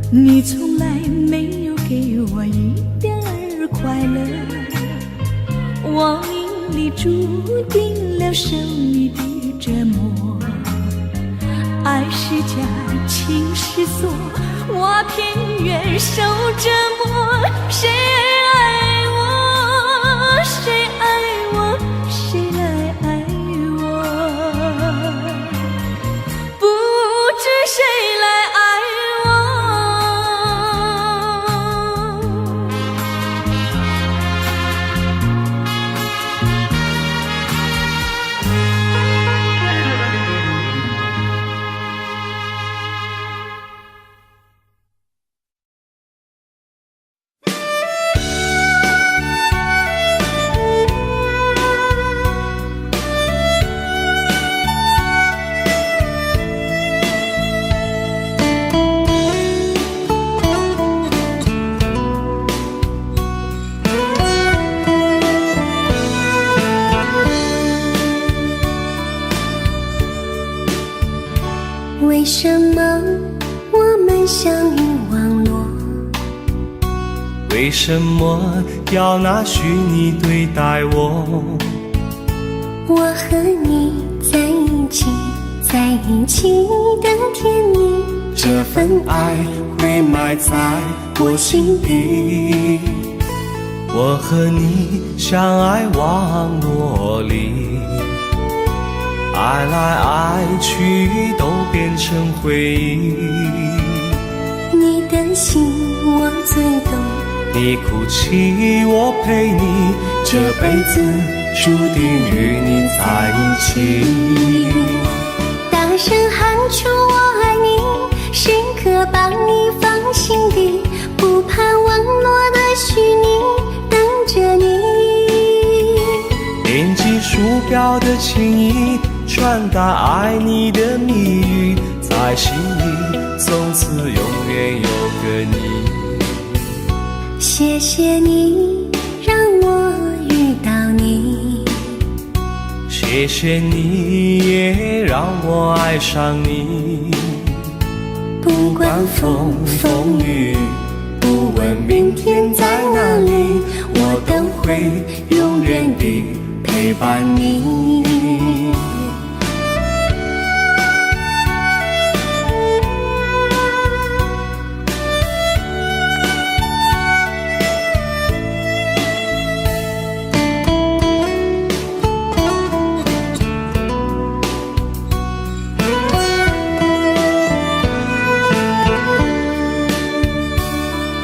你从来没有给我一点儿快乐，我命里注定了受你的折磨。爱是假，情是锁，我偏愿受折磨。谁爱我？谁爱我？谁来爱我？不知谁来爱我。为什么我们相遇网络？为什么要拿虚拟对待我？我和你在一起，在一起的甜蜜，这份爱会埋在我心底。我和你相爱网络里，爱来爱去都变成回忆。你的心我最懂，你哭泣我陪你，这辈子注定与你在一起。大声喊出我爱你，时刻把你放心底，不怕网络的虚拟，等着你。点击鼠标的情意，传达爱你的蜜语，在心里从此永远有个你。谢谢你让我遇到你，谢谢你也让我爱上你。不管风风雨，不问明天在哪里，我都会永远地陪伴你。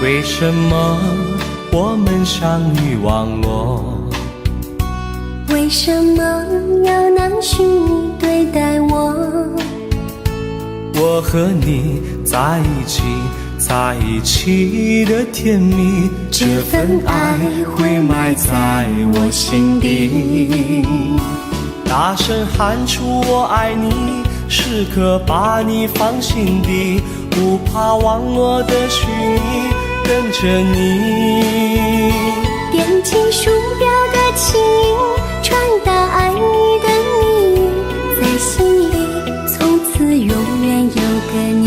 为什么我们相遇网络？为什么要拿虚拟对待我？我和你在一起，在一起的甜蜜，这份爱会埋在我心底。大声喊出我爱你，时刻把你放心底，不怕网络的虚拟，跟着你。点击鼠标的情音，传达爱你的蜜语，在心里从此永远有个你。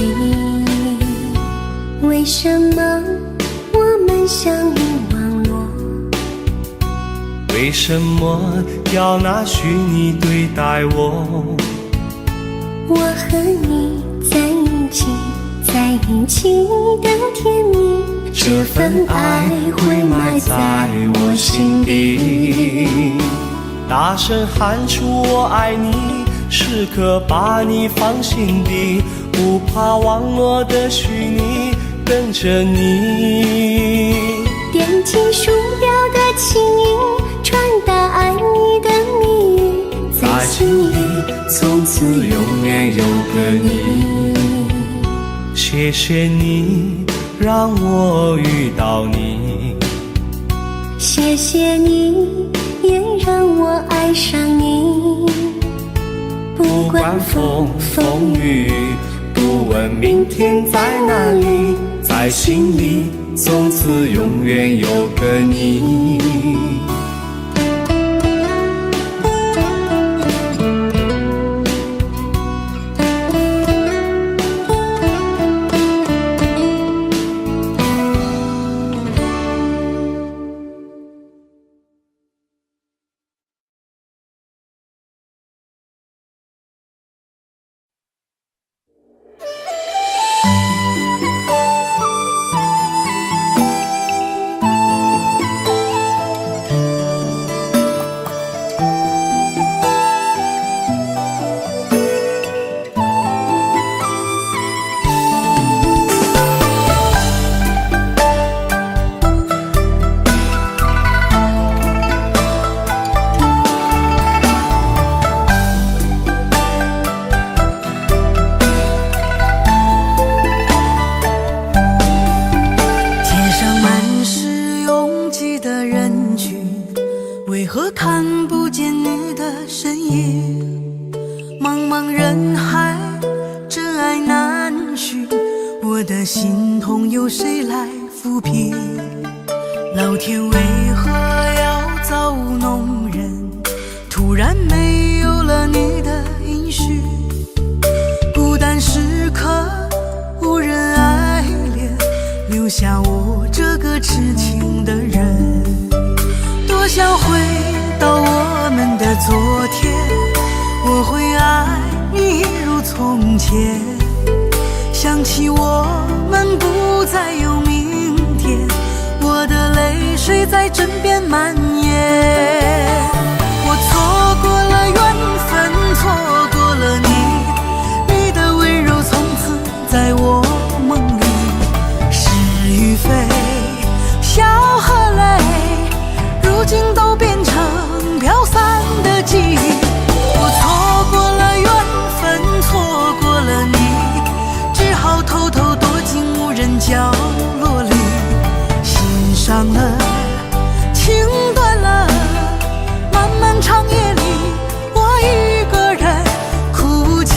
为什么我们相遇网络？为为什么要拿虚拟对待我？我和你在一起，在一起的甜蜜，这份爱会埋在我心底。大声喊出我爱你，时刻把你放心底，不怕网络的虚拟等着你。点击鼠标的轻音，传达爱你的蜜语，在心里从此永远有个你。谢谢你让我遇到你，谢谢你也让我爱上你。不管风风雨，不问明天在哪里，在心里从此永远有个你。我的心痛由谁来抚平？老天为何要造物弄人？突然没有了你的音讯，孤单时刻无人爱恋，留下我这个痴情的人。多想回到我们的昨天，我会爱你如从前。想起我们不再有明天，我的泪水在枕边蔓延。我错过了缘分，错过了你，你的温柔从此在我梦里。是与非，笑和泪，如今都变成飘散的记忆。我错过了缘分，错过了你，只好偷偷躲进无人角落里，心伤了，情断了，漫漫长夜里，我一个人哭泣。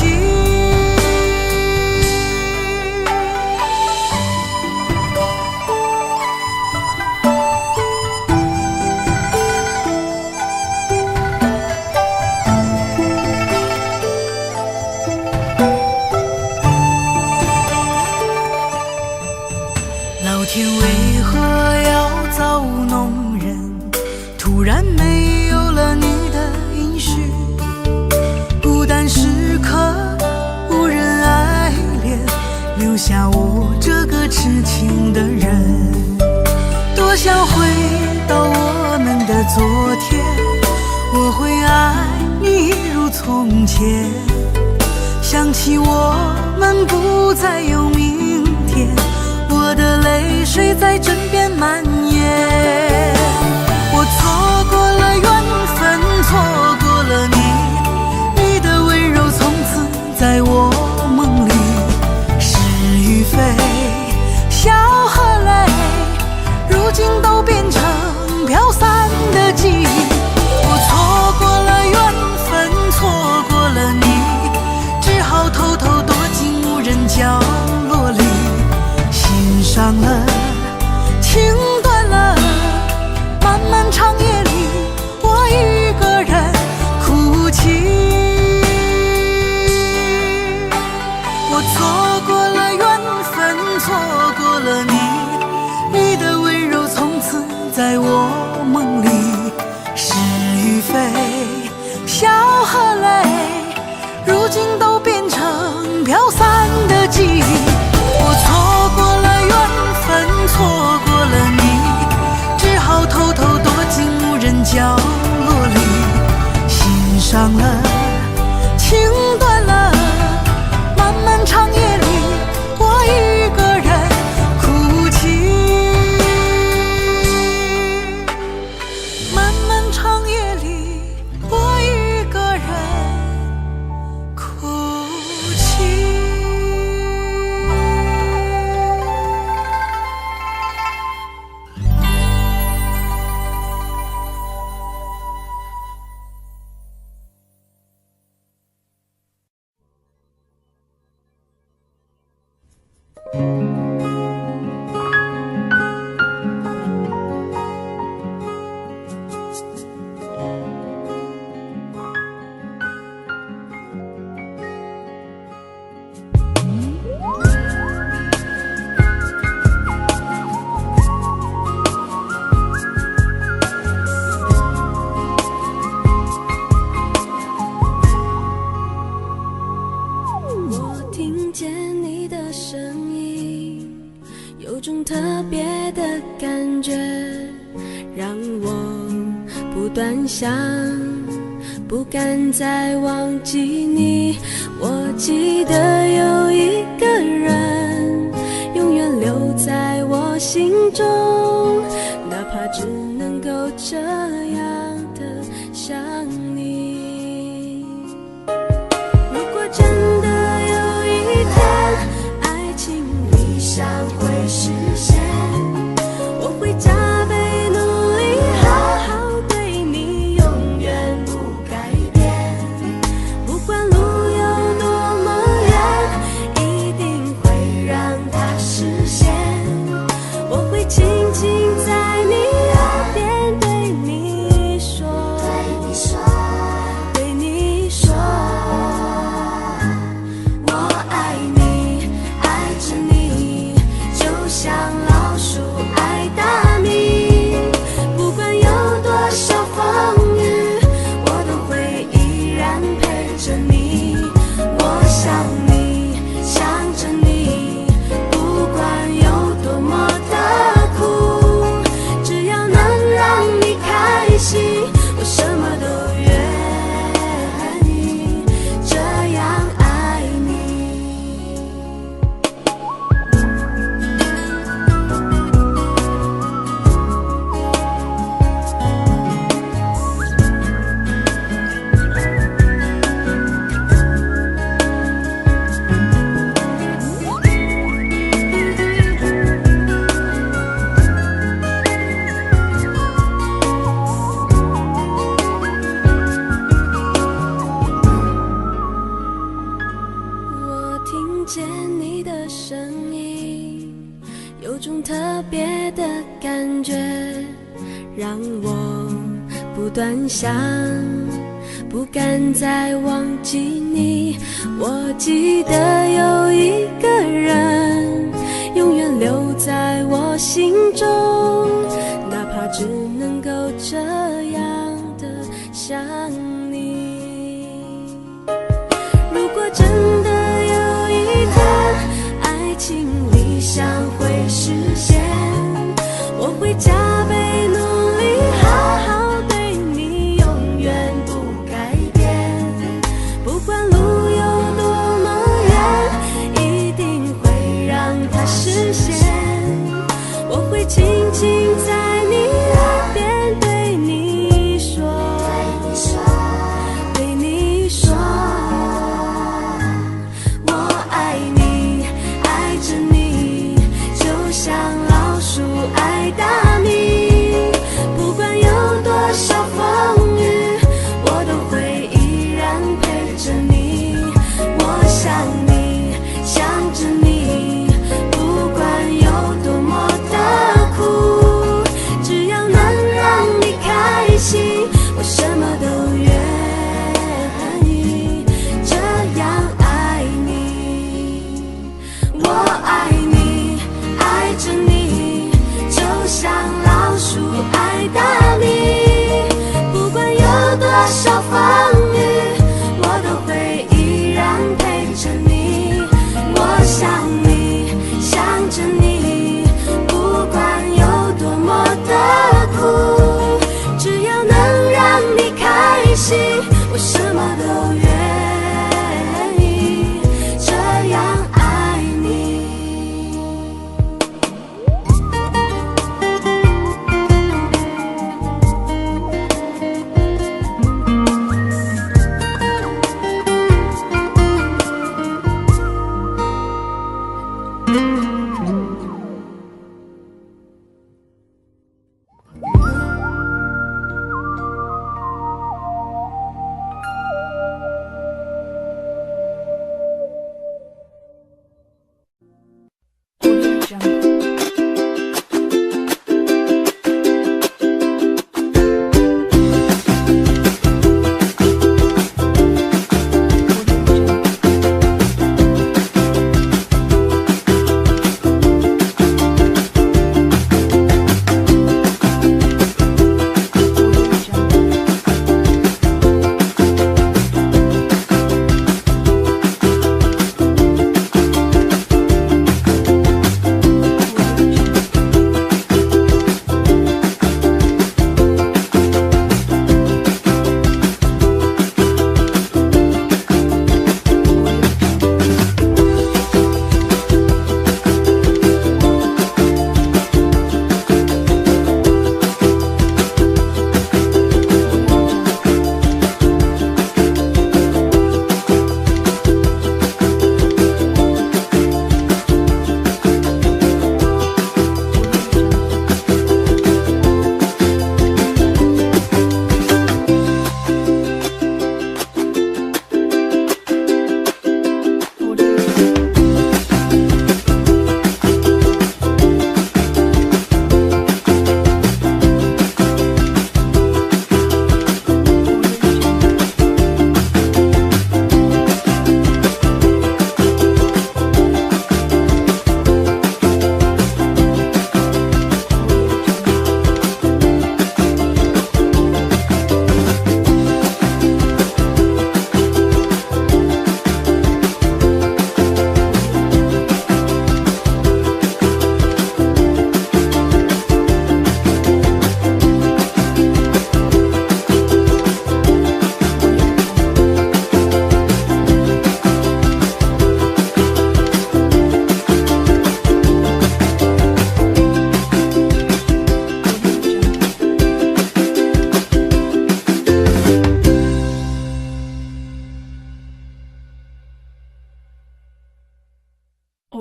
老天为何要造物弄人？突然没有了你的音讯，孤单时刻无人爱恋，留下我这个痴情的人。多想回到我们的昨天，我会爱你如从前。想起我们不再有明天，我的泪水在枕边蔓延。我错过了缘分，错过了你，你的温柔从此在我梦里。是与非，笑和泪，如今都变成飘散的记忆。我错过了缘分，错过了你，只好偷偷躲进无人角落里，心伤了，情断了，漫漫长夜里有种特别的感觉，让我不断想，不敢再忘记你。我记得有一个人永远留在我心中，哪怕只能够这样的想你。如果真的有一天爱情理想会实现，我会加倍努力好好对你，永远不改变。不管路有多么远，一定会让它实现。我会轻轻在你耳边对你说，对你说，我爱你，爱着你，就像老鼠爱大米。不管有多少风雨，我都会依然陪着你。我想你，想着你，不管有多么的苦，只要能让你开心，我什么都愿意，这样爱你。我听见你的声音，有种特别的感觉，让我不断想，不敢再忘记你。我记得有一个人永远留在我心中，哪怕只能够这样的想你。如果真的有一天爱情理想会实现，我会加倍努力好好对你，永远不改变。不管路有多么远，一定会让它实现。我会轻轻在你耳边对你说，对你说，我爱你，爱着你，就像老鼠爱大米。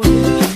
我也